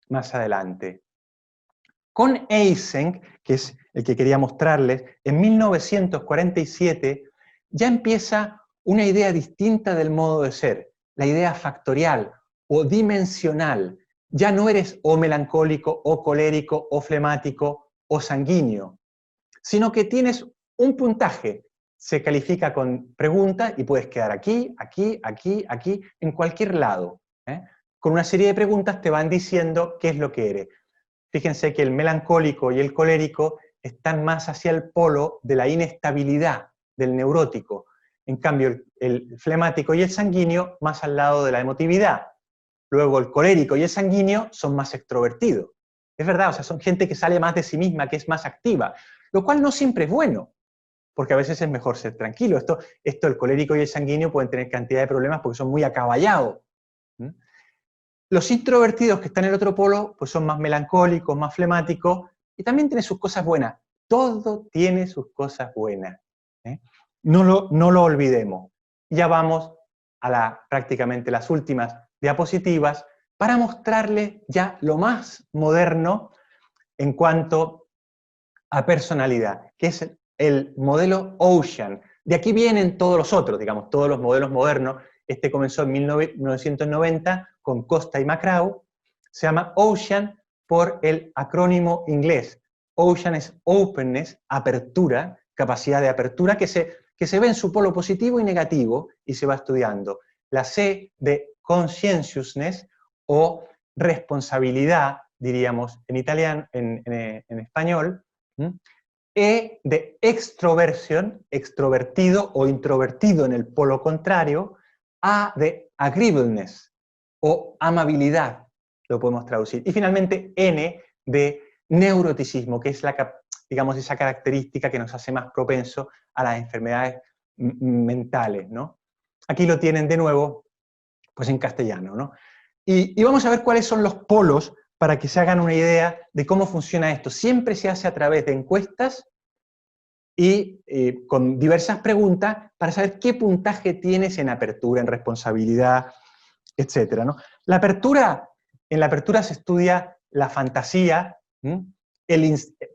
más adelante. Con Eysenck, que es el que quería mostrarles, en 1947 ya empieza una idea distinta del modo de ser, la idea factorial o dimensional. Ya no eres o melancólico, o colérico, o flemático, o sanguíneo, sino que tienes un puntaje. Se califica con preguntas y puedes quedar aquí, aquí, aquí, aquí, en cualquier lado. Con una serie de preguntas te van diciendo qué es lo que eres. Fíjense que el melancólico y el colérico están más hacia el polo de la inestabilidad, del neurótico. En cambio, el flemático y el sanguíneo más al lado de la emotividad. Luego el colérico y el sanguíneo son más extrovertidos. Es verdad, o sea, son gente que sale más de sí misma, que es más activa, lo cual no siempre es bueno, porque a veces es mejor ser tranquilo. Esto el colérico y el sanguíneo pueden tener cantidad de problemas porque son muy acaballados. Los introvertidos que están en el otro polo, pues son más melancólicos, más flemáticos, y también tienen sus cosas buenas. Todo tiene sus cosas buenas. No lo olvidemos. Ya vamos a prácticamente las últimas diapositivas para mostrarles ya lo más moderno en cuanto a personalidad, que es el modelo Ocean. De aquí vienen todos los otros, digamos, todos los modelos modernos. Este comenzó en 1990 con Costa y McCraw. Se llama Ocean por el acrónimo inglés. Ocean es openness, apertura, capacidad de apertura, que se ve en su polo positivo y negativo y se va estudiando. La C de conscientiousness o responsabilidad, diríamos en italiano, en español. E de extroversión, extrovertido o introvertido en el polo contrario. A de agreeableness o amabilidad, lo podemos traducir. Y finalmente N de neuroticismo, que es digamos, esa característica que nos hace más propenso a las enfermedades mentales, ¿no? Aquí lo tienen de nuevo, pues en castellano, ¿no? Y vamos a ver cuáles son los polos para que se hagan una idea de cómo funciona esto. Siempre se hace a través de encuestas y con diversas preguntas para saber qué puntaje tienes en apertura, en responsabilidad, etc., ¿no? En la apertura se estudia la fantasía.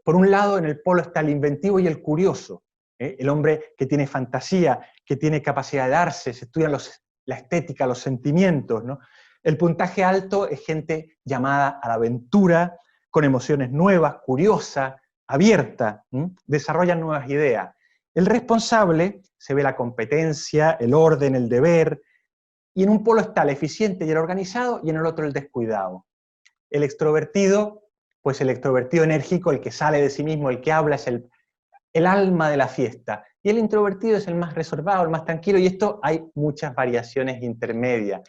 Por un lado, en el polo está el inventivo y el curioso. El hombre que tiene fantasía, que tiene capacidad de darse, se estudian la estética, los sentimientos, ¿no? El puntaje alto es gente llamada a la aventura, con emociones nuevas, curiosa, abierta, desarrollan nuevas ideas. El responsable se ve la competencia, el orden, el deber, y en un polo está el eficiente y el organizado, y en el otro el descuidado. El extrovertido, pues el extrovertido enérgico, el que sale de sí mismo, el que habla, es el alma de la fiesta. Y el introvertido es el más reservado, el más tranquilo, y esto hay muchas variaciones intermedias.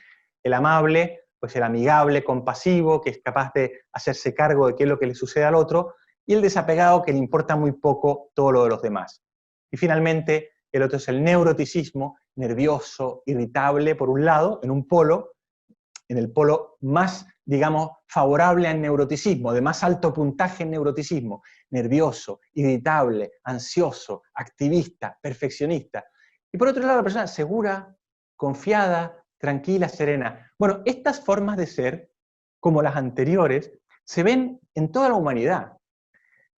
El amable, pues el amigable, compasivo, que es capaz de hacerse cargo de qué es lo que le sucede al otro, y el desapegado, que le importa muy poco todo lo de los demás. Y finalmente, el otro es el neuroticismo, nervioso, irritable, por un lado, en un polo, en el polo más, digamos, favorable al neuroticismo, de más alto puntaje en neuroticismo, nervioso, irritable, ansioso, activista, perfeccionista. Y por otro lado, la persona segura, confiada, tranquila, serena. Bueno, estas formas de ser, como las anteriores, se ven en toda la humanidad.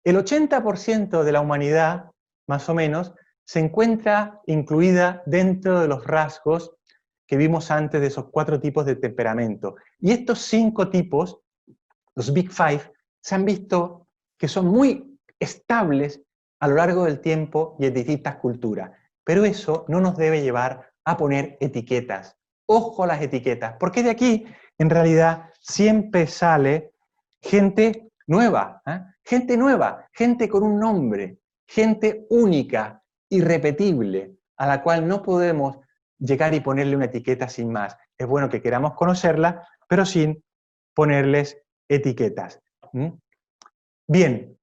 El 80% de la humanidad, más o menos, se encuentra incluida dentro de los rasgos que vimos antes de esos 4 tipos de temperamento. Y estos 5 tipos, los Big Five, se han visto que son muy estables a lo largo del tiempo y en distintas culturas. Pero eso no nos debe llevar a poner etiquetas. Ojo a las etiquetas, porque de aquí, en realidad, siempre sale gente nueva, gente con un nombre, gente única, irrepetible, a la cual no podemos llegar y ponerle una etiqueta sin más. Es bueno que queramos conocerla, pero sin ponerles etiquetas. Bien,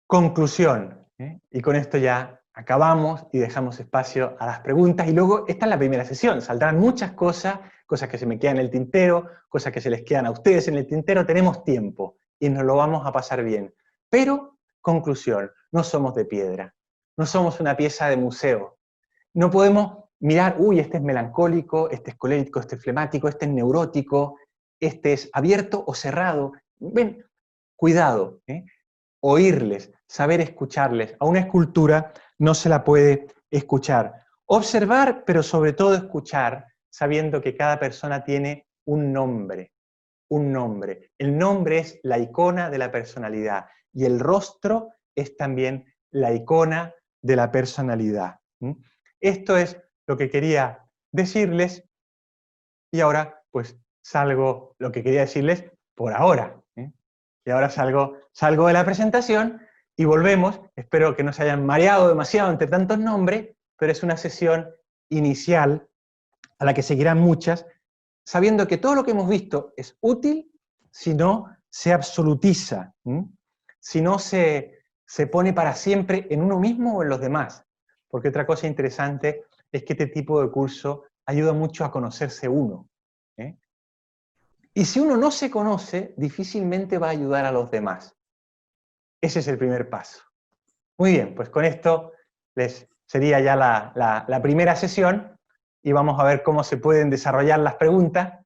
conclusión. Y con esto ya acabamos y dejamos espacio a las preguntas. Y luego, esta es la primera sesión. Saldrán muchas cosas, cosas que se me quedan en el tintero, cosas que se les quedan a ustedes en el tintero. Tenemos tiempo y nos lo vamos a pasar bien. Pero, conclusión, no somos de piedra. No somos una pieza de museo. No podemos mirar, uy, este es melancólico, este es colérico, este es flemático, este es neurótico, este es abierto o cerrado. Ven, cuidado, oírles, saber escucharles. A una escultura no se la puede escuchar. Observar, pero sobre todo escuchar, sabiendo que cada persona tiene un nombre. Un nombre. El nombre es la icona de la personalidad y el rostro es también la icona de la personalidad. Esto es lo que quería decirles y ahora pues salgo lo que quería decirles por ahora. Y ahora salgo de la presentación y volvemos. Espero que no se hayan mareado demasiado entre tantos nombres, pero es una sesión inicial a la que seguirán muchas, sabiendo que todo lo que hemos visto es útil si no se absolutiza, si no se pone para siempre en uno mismo o en los demás. Porque otra cosa interesante es que este tipo de curso ayuda mucho a conocerse uno. Y si uno no se conoce, difícilmente va a ayudar a los demás. Ese es el primer paso. Muy bien, pues con esto sería ya la primera sesión y vamos a ver cómo se pueden desarrollar las preguntas.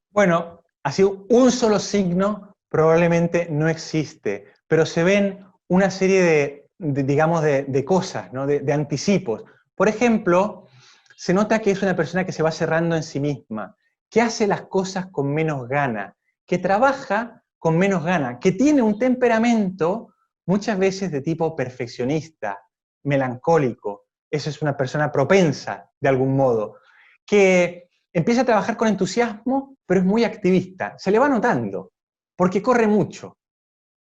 Bueno, Así, un solo signo probablemente no existe, pero se ven una serie digamos, de cosas, ¿no? de anticipos. Por ejemplo, se nota que es una persona que se va cerrando en sí misma, que hace las cosas con menos gana, que trabaja con menos gana, que tiene un temperamento muchas veces de tipo perfeccionista, melancólico. Esa es una persona propensa, de algún modo, que empieza a trabajar con entusiasmo, pero es muy activista. Se le va notando, porque corre mucho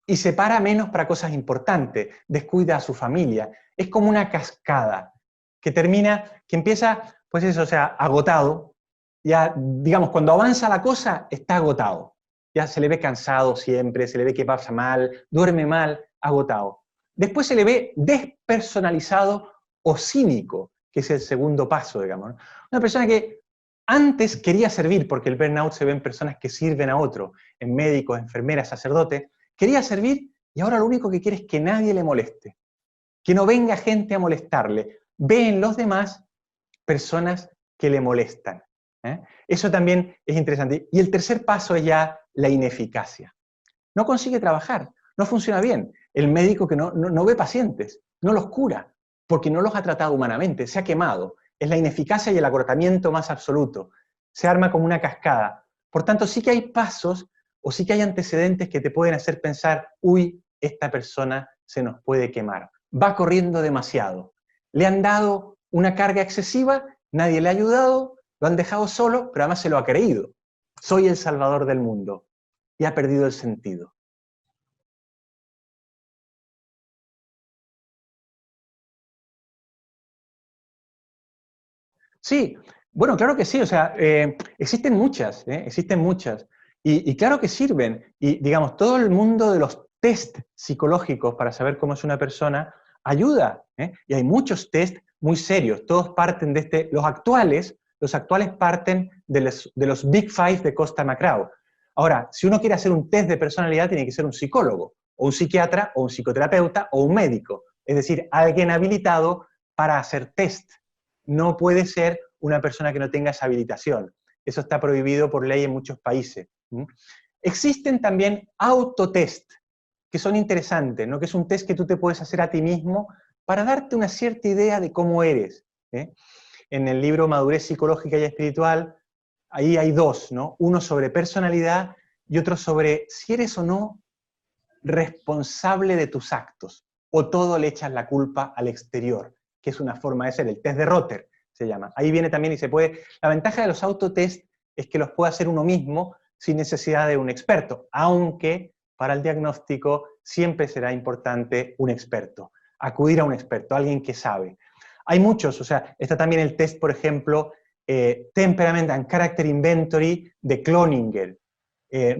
y se para menos para cosas importantes, descuida a su familia. Es como una cascada que termina, que empieza, pues eso, o sea, agotado. Ya, digamos, cuando avanza la cosa, está agotado. Ya se le ve cansado siempre, se le ve que pasa mal, duerme mal, agotado. Después se le ve despersonalizado o cínico, que es el segundo paso, digamos, ¿no? Una persona que antes quería servir, porque el burnout se ve en personas que sirven a otro, en médicos, enfermeras, sacerdotes, quería servir y ahora lo único que quiere es que nadie le moleste, que no venga gente a molestarle. Ve en los demás personas que le molestan. Eso también es interesante. Y el tercer paso es ya la ineficacia. No consigue trabajar, no funciona bien. El médico que no ve pacientes, no los cura, porque no los ha tratado humanamente, se ha quemado. Es la ineficacia y el agotamiento más absoluto. Se arma como una cascada. Por tanto, sí que hay pasos o sí que hay antecedentes que te pueden hacer pensar, uy, esta persona se nos puede quemar. Va corriendo demasiado. Le han dado una carga excesiva, nadie le ha ayudado, lo han dejado solo, pero además se lo ha creído. Soy el salvador del mundo. Y ha perdido el sentido. Sí, bueno, claro que sí, o sea, existen muchas, existen muchas, y claro que sirven, y digamos, todo el mundo de los test psicológicos para saber cómo es una persona ayuda, y hay muchos test muy serios, todos parten de los actuales parten de los Big Five de Costa Macrao. Ahora, si uno quiere hacer un test de personalidad, tiene que ser un psicólogo, o un psiquiatra, o un psicoterapeuta, o un médico, es decir, alguien habilitado para hacer test. No puede ser una persona que no tenga esa habilitación. Eso está prohibido por ley en muchos países. Existen también autotest, que son interesantes, ¿no? Que es un test que tú te puedes hacer a ti mismo para darte una cierta idea de cómo eres. En el libro Madurez Psicológica y Espiritual, ahí hay dos, ¿no? Uno sobre personalidad y otro sobre si eres o no responsable de tus actos, o todo le echas la culpa al exterior, que es una forma de ser, el test de Rotter se llama. Ahí viene también y se puede, la ventaja de los autotest es que los puede hacer uno mismo sin necesidad de un experto, aunque para el diagnóstico siempre será importante un experto, acudir a un experto, alguien que sabe. Hay muchos, o sea, está también el test, por ejemplo, Temperament and Character Inventory de Cloninger.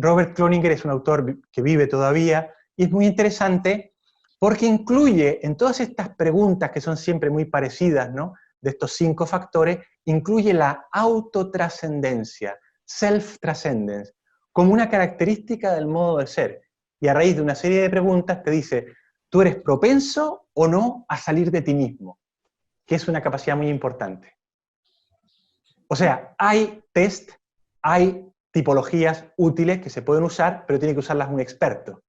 Robert Cloninger es un autor que vive todavía y es muy interesante porque incluye en todas estas preguntas que son siempre muy parecidas, ¿no? De estos 5 factores, incluye la autotrascendencia, self-transcendence, como una característica del modo de ser. Y a raíz de una serie de preguntas te dice, ¿tú eres propenso o no a salir de ti mismo? Que es una capacidad muy importante. O sea, hay test, hay tipologías útiles que se pueden usar, pero tiene que usarlas un experto.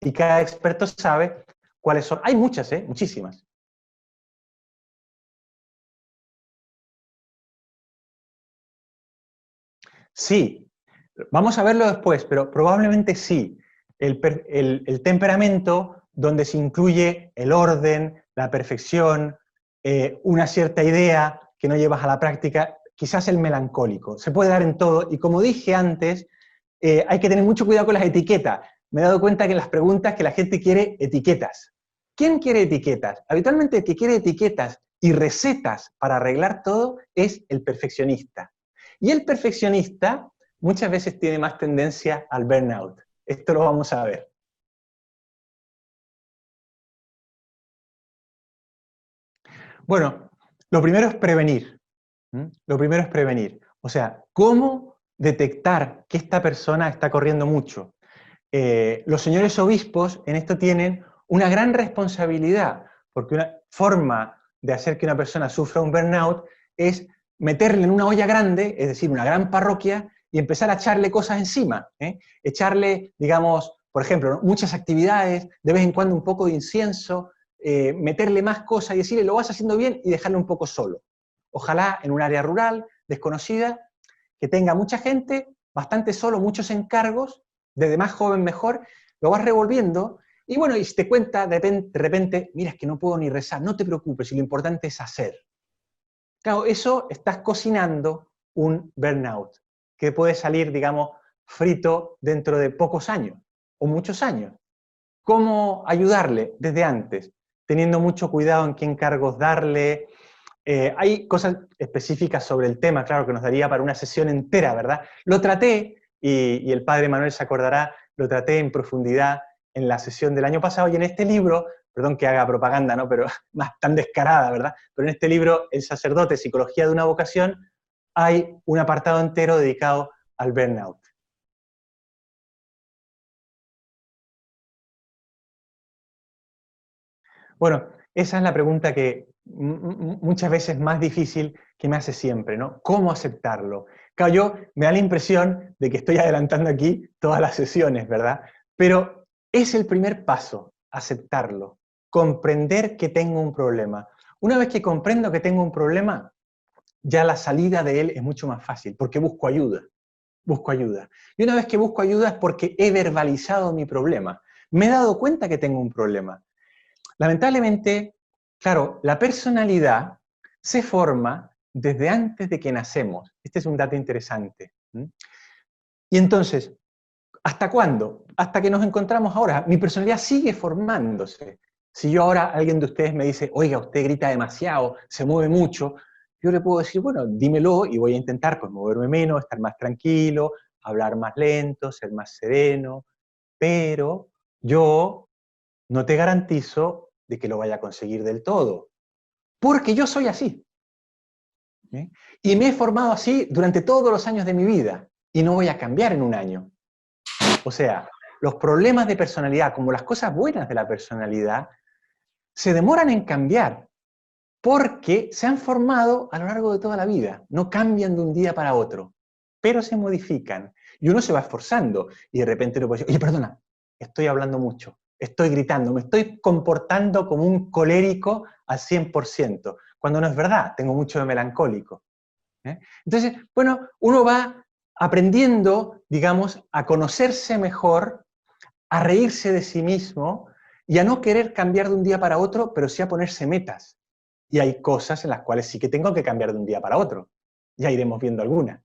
Y cada experto sabe cuáles son. Hay muchas, muchísimas. Sí, vamos a verlo después, pero probablemente sí. El temperamento, donde se incluye el orden, la perfección, una cierta idea que no llevas a la práctica, quizás el melancólico. Se puede dar en todo, y como dije antes, hay que tener mucho cuidado con las etiquetas. Me he dado cuenta que en las preguntas que la gente quiere etiquetas. ¿Quién quiere etiquetas? Habitualmente el que quiere etiquetas y recetas para arreglar todo es el perfeccionista. Y el perfeccionista muchas veces tiene más tendencia al burnout. Esto lo vamos a ver. Bueno, lo primero es prevenir. Lo primero es prevenir. O sea, ¿cómo detectar que esta persona está corriendo mucho? Los señores obispos en esto tienen una gran responsabilidad, porque una forma de hacer que una persona sufra un burnout es meterle en una olla grande, es decir, una gran parroquia, y empezar a echarle cosas encima, echarle, digamos, por ejemplo, ¿no? Muchas actividades, de vez en cuando un poco de incienso, meterle más cosas y decirle, lo vas haciendo bien y dejarlo un poco solo. Ojalá en un área rural, desconocida, que tenga mucha gente, bastante solo, muchos encargos, desde más joven mejor, lo vas revolviendo, y bueno, y si te cuenta de repente, mira, es que no puedo ni rezar, no te preocupes, y lo importante es hacer. Claro, eso estás cocinando un burnout, que puede salir, digamos, frito dentro de pocos años, o muchos años. ¿Cómo ayudarle desde antes? Teniendo mucho cuidado en qué encargos darle. Hay cosas específicas sobre el tema, claro, que nos daría para una sesión entera, ¿verdad? Lo traté, y el padre Manuel se acordará, lo traté en profundidad en la sesión del año pasado, y en este libro, perdón que haga propaganda, ¿no? Pero más tan descarada, ¿verdad? Pero en este libro, El sacerdote, psicología de una vocación, hay un apartado entero dedicado al burnout. Bueno, esa es la pregunta que muchas veces más difícil que me hace siempre, ¿no? ¿Cómo aceptarlo? Claro, yo me da la impresión de que estoy adelantando aquí todas las sesiones, ¿verdad? Pero es el primer paso, aceptarlo, comprender que tengo un problema. Una vez que comprendo que tengo un problema, ya la salida de él es mucho más fácil, porque busco ayuda, busco ayuda. Y una vez que busco ayuda es porque he verbalizado mi problema. Me he dado cuenta que tengo un problema. Lamentablemente, claro, la personalidad se forma desde antes de que nacemos. Este es un dato interesante. Y entonces, ¿hasta cuándo? Hasta que nos encontramos ahora. Mi personalidad sigue formándose. Si yo ahora, alguien de ustedes me dice, oiga, usted grita demasiado, se mueve mucho, yo le puedo decir, bueno, dímelo y voy a intentar pues, moverme menos, estar más tranquilo, hablar más lento, ser más sereno, pero yo no te garantizo de que lo vaya a conseguir del todo, porque yo soy así. ¿Sí? Y me he formado así durante todos los años de mi vida, y no voy a cambiar en un año. O sea, los problemas de personalidad, como las cosas buenas de la personalidad, se demoran en cambiar, porque se han formado a lo largo de toda la vida, no cambian de un día para otro, pero se modifican. Y uno se va esforzando, y de repente uno puede decir, oye, perdona, estoy hablando mucho, estoy gritando, me estoy comportando como un colérico al 100%, cuando no es verdad, tengo mucho de melancólico. Entonces, bueno, uno va aprendiendo, digamos, a conocerse mejor, a reírse de sí mismo y a no querer cambiar de un día para otro, pero sí a ponerse metas. Y hay cosas en las cuales sí que tengo que cambiar de un día para otro. Ya iremos viendo algunas.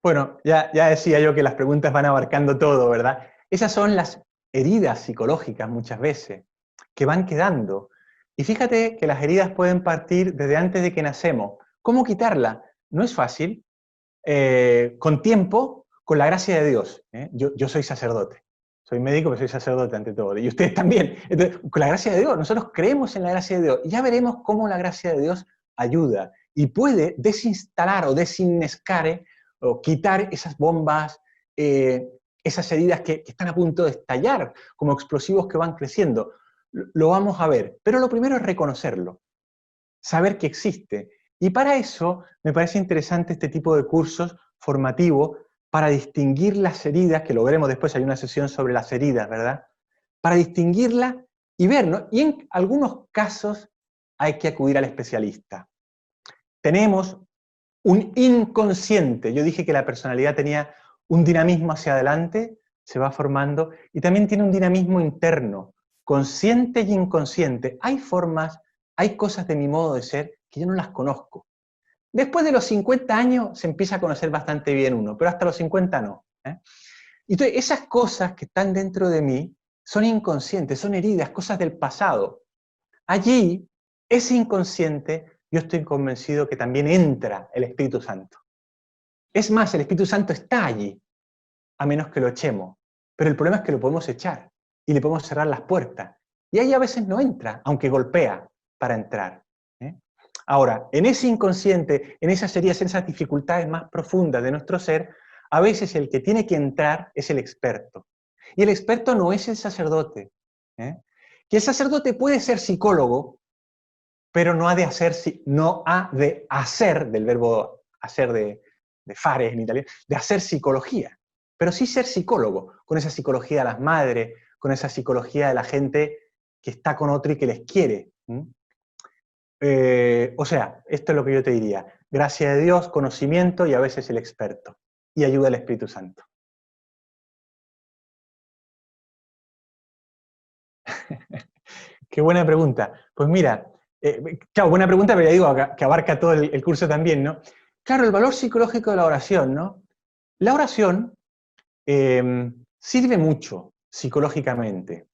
Bueno, ya decía yo que las preguntas van abarcando todo, ¿verdad? Esas son las heridas psicológicas muchas veces, que van quedando. Y fíjate que las heridas pueden partir desde antes de que nacemos. ¿Cómo quitarla? No es fácil. Con tiempo, con la gracia de Dios. Yo soy sacerdote. Soy médico, pero soy sacerdote ante todo. Y ustedes también. Entonces, con la gracia de Dios, nosotros creemos en la gracia de Dios. Y ya veremos cómo la gracia de Dios ayuda y puede desinstalar o desinnescare o quitar esas bombas, esas heridas que están a punto de estallar como explosivos que van creciendo. Lo vamos a ver. Pero lo primero es reconocerlo, saber que existe. Y para eso me parece interesante este tipo de cursos formativos para distinguir las heridas, que lo veremos después, hay una sesión sobre las heridas, ¿verdad? Para distinguirlas y ver, ¿no? Y en algunos casos hay que acudir al especialista. Tenemos un inconsciente. Yo dije que la personalidad tenía un dinamismo hacia adelante, se va formando, y también tiene un dinamismo interno, consciente y inconsciente. Hay formas, hay cosas de mi modo de ser que yo no las conozco. Después de los 50 años se empieza a conocer bastante bien uno, pero hasta los 50 no. Y entonces esas cosas que están dentro de mí son inconscientes, son heridas, cosas del pasado. Allí, ese inconsciente, yo estoy convencido que también entra el Espíritu Santo. Es más, el Espíritu Santo está allí, a menos que lo echemos. Pero el problema es que lo podemos echar y le podemos cerrar las puertas. Y ahí a veces no entra, aunque golpea para entrar. Ahora, en ese inconsciente, en esas heridas, en esas dificultades más profundas de nuestro ser, a veces el que tiene que entrar es el experto. Y el experto no es el sacerdote. Que el sacerdote puede ser psicólogo, pero no ha de hacer, del verbo hacer de fare en italiano, de hacer psicología, pero sí ser psicólogo, con esa psicología de las madres, con esa psicología de la gente que está con otro y que les quiere. O sea, esto es lo que yo te diría. Gracia de Dios, conocimiento y a veces el experto. Y ayuda del Espíritu Santo. Qué buena pregunta. Pues mira, claro, buena pregunta, pero ya digo, que abarca todo el curso también, ¿no? Claro, el valor psicológico de la oración, ¿no? La oración sirve mucho psicológicamente.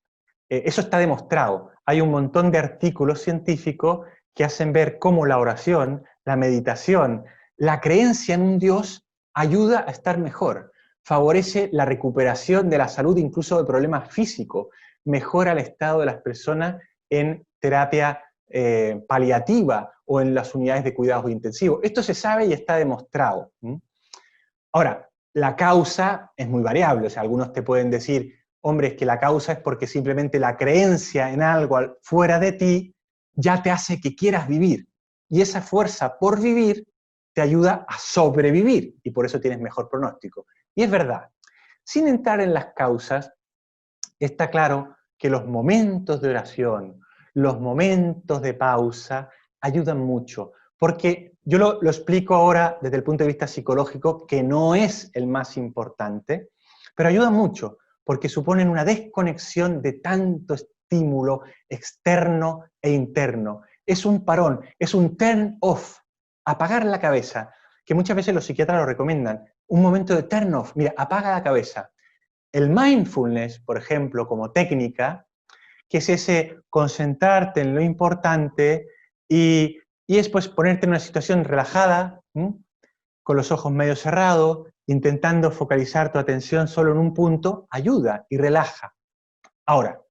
Eso está demostrado. Hay un montón de artículos científicos que hacen ver cómo la oración, la meditación, la creencia en un Dios ayuda a estar mejor, favorece la recuperación de la salud, incluso de problemas físicos, mejora el estado de las personas en terapia paliativa o en las unidades de cuidados intensivos. Esto se sabe y está demostrado. Ahora, la causa es muy variable, o sea, algunos te pueden decir, hombre, es que la causa es porque simplemente la creencia en algo fuera de ti ya te hace que quieras vivir. Y esa fuerza por vivir te ayuda a sobrevivir y por eso tienes mejor pronóstico. Y es verdad. Sin entrar en las causas, está claro que los momentos de oración, los momentos de pausa, ayudan mucho. Porque yo lo explico ahora desde el punto de vista psicológico, que no es el más importante, pero ayudan mucho, porque suponen una desconexión de tanto estímulo externo e interno. Es un parón, es un turn off, apagar la cabeza, que muchas veces los psiquiatras lo recomiendan. Un momento de turn off, mira, apaga la cabeza. El mindfulness, por ejemplo, como técnica, que es ese concentrarte en lo importante y después ponerte en una situación relajada, con los ojos medio cerrados, intentando focalizar tu atención solo en un punto, ayuda y relaja. Ahora,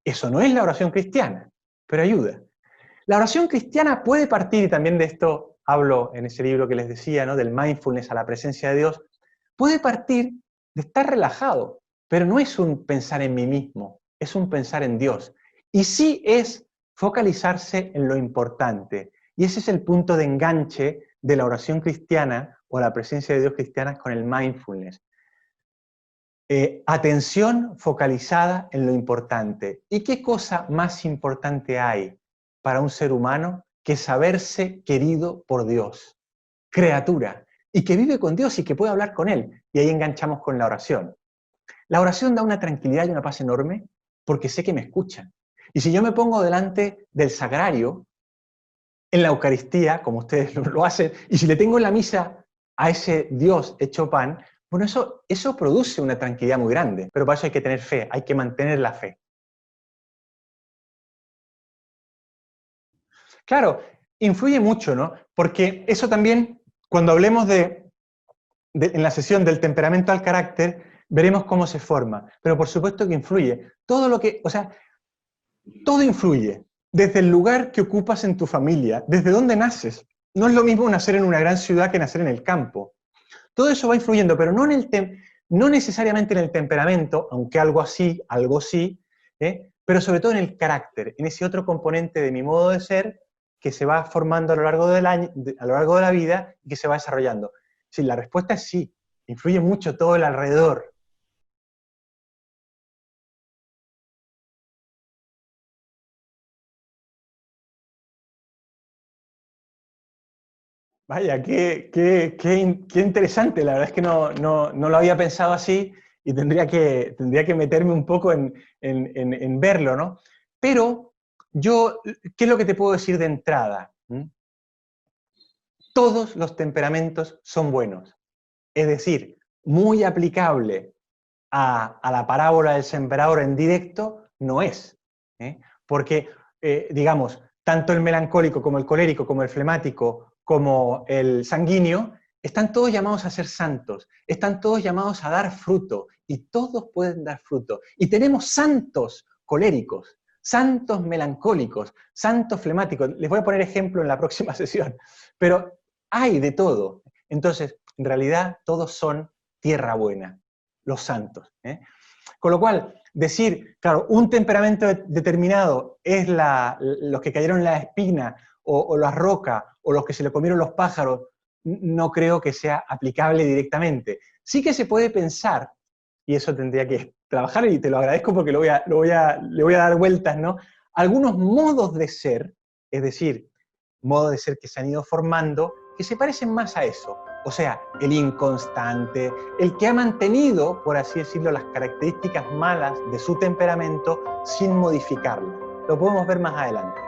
eso no es la oración cristiana, pero ayuda. La oración cristiana puede partir, y también de esto hablo en ese libro que les decía, ¿no? Del mindfulness a la presencia de Dios, puede partir de estar relajado, pero no es un pensar en mí mismo, es un pensar en Dios. Y sí es focalizarse en lo importante. Y ese es el punto de enganche de la oración cristiana o la presencia de Dios cristiana con el mindfulness. Atención focalizada en lo importante. ¿Y qué cosa más importante hay para un ser humano que saberse querido por Dios? Criatura. Y que vive con Dios y que puede hablar con Él. Y ahí enganchamos con la oración. La oración da una tranquilidad y una paz enorme porque sé que me escuchan. Y si yo me pongo delante del sagrario, en la Eucaristía, como ustedes lo hacen, y si le tengo en la misa a ese Dios hecho pan, bueno, eso produce una tranquilidad muy grande, pero para eso hay que tener fe, hay que mantener la fe. Claro, influye mucho, ¿no? Porque eso también, cuando hablemos en la sesión del temperamento al carácter, veremos cómo se forma. Pero por supuesto que influye. Todo lo que, o sea, todo influye. Desde el lugar que ocupas en tu familia, desde dónde naces. No es lo mismo nacer en una gran ciudad que nacer en el campo. Todo eso va influyendo, pero no necesariamente en el temperamento, aunque algo sí, pero sobre todo en el carácter, en ese otro componente de mi modo de ser que se va formando a lo largo del año, a lo largo de la vida y que se va desarrollando. Sí, la respuesta es sí, influye mucho todo el alrededor. Vaya, qué interesante, la verdad es que no lo había pensado así y tendría que meterme un poco en verlo, ¿no? Pero yo, ¿qué es lo que te puedo decir de entrada? Todos los temperamentos son buenos, es decir, muy aplicable a la parábola del sembrador en directo no es, porque, digamos, tanto el melancólico como el colérico, como el flemático, como el sanguíneo, están todos llamados a ser santos, están todos llamados a dar fruto, y todos pueden dar fruto. Y tenemos santos coléricos, santos melancólicos, santos flemáticos. Les voy a poner ejemplo en la próxima sesión, pero hay de todo. Entonces, en realidad, todos son tierra buena, los santos. Con lo cual, decir, claro, un temperamento determinado es los que cayeron en la espina, o las rocas, o los que se le comieron los pájaros, no creo que sea aplicable directamente. Sí que se puede pensar, y eso tendría que trabajar, y te lo agradezco porque le voy a dar vueltas, ¿no? Algunos modos de ser, es decir, modos de ser que se han ido formando, que se parecen más a eso. O sea, el inconstante, el que ha mantenido, por así decirlo, las características malas de su temperamento sin modificarlas. Lo podemos ver más adelante.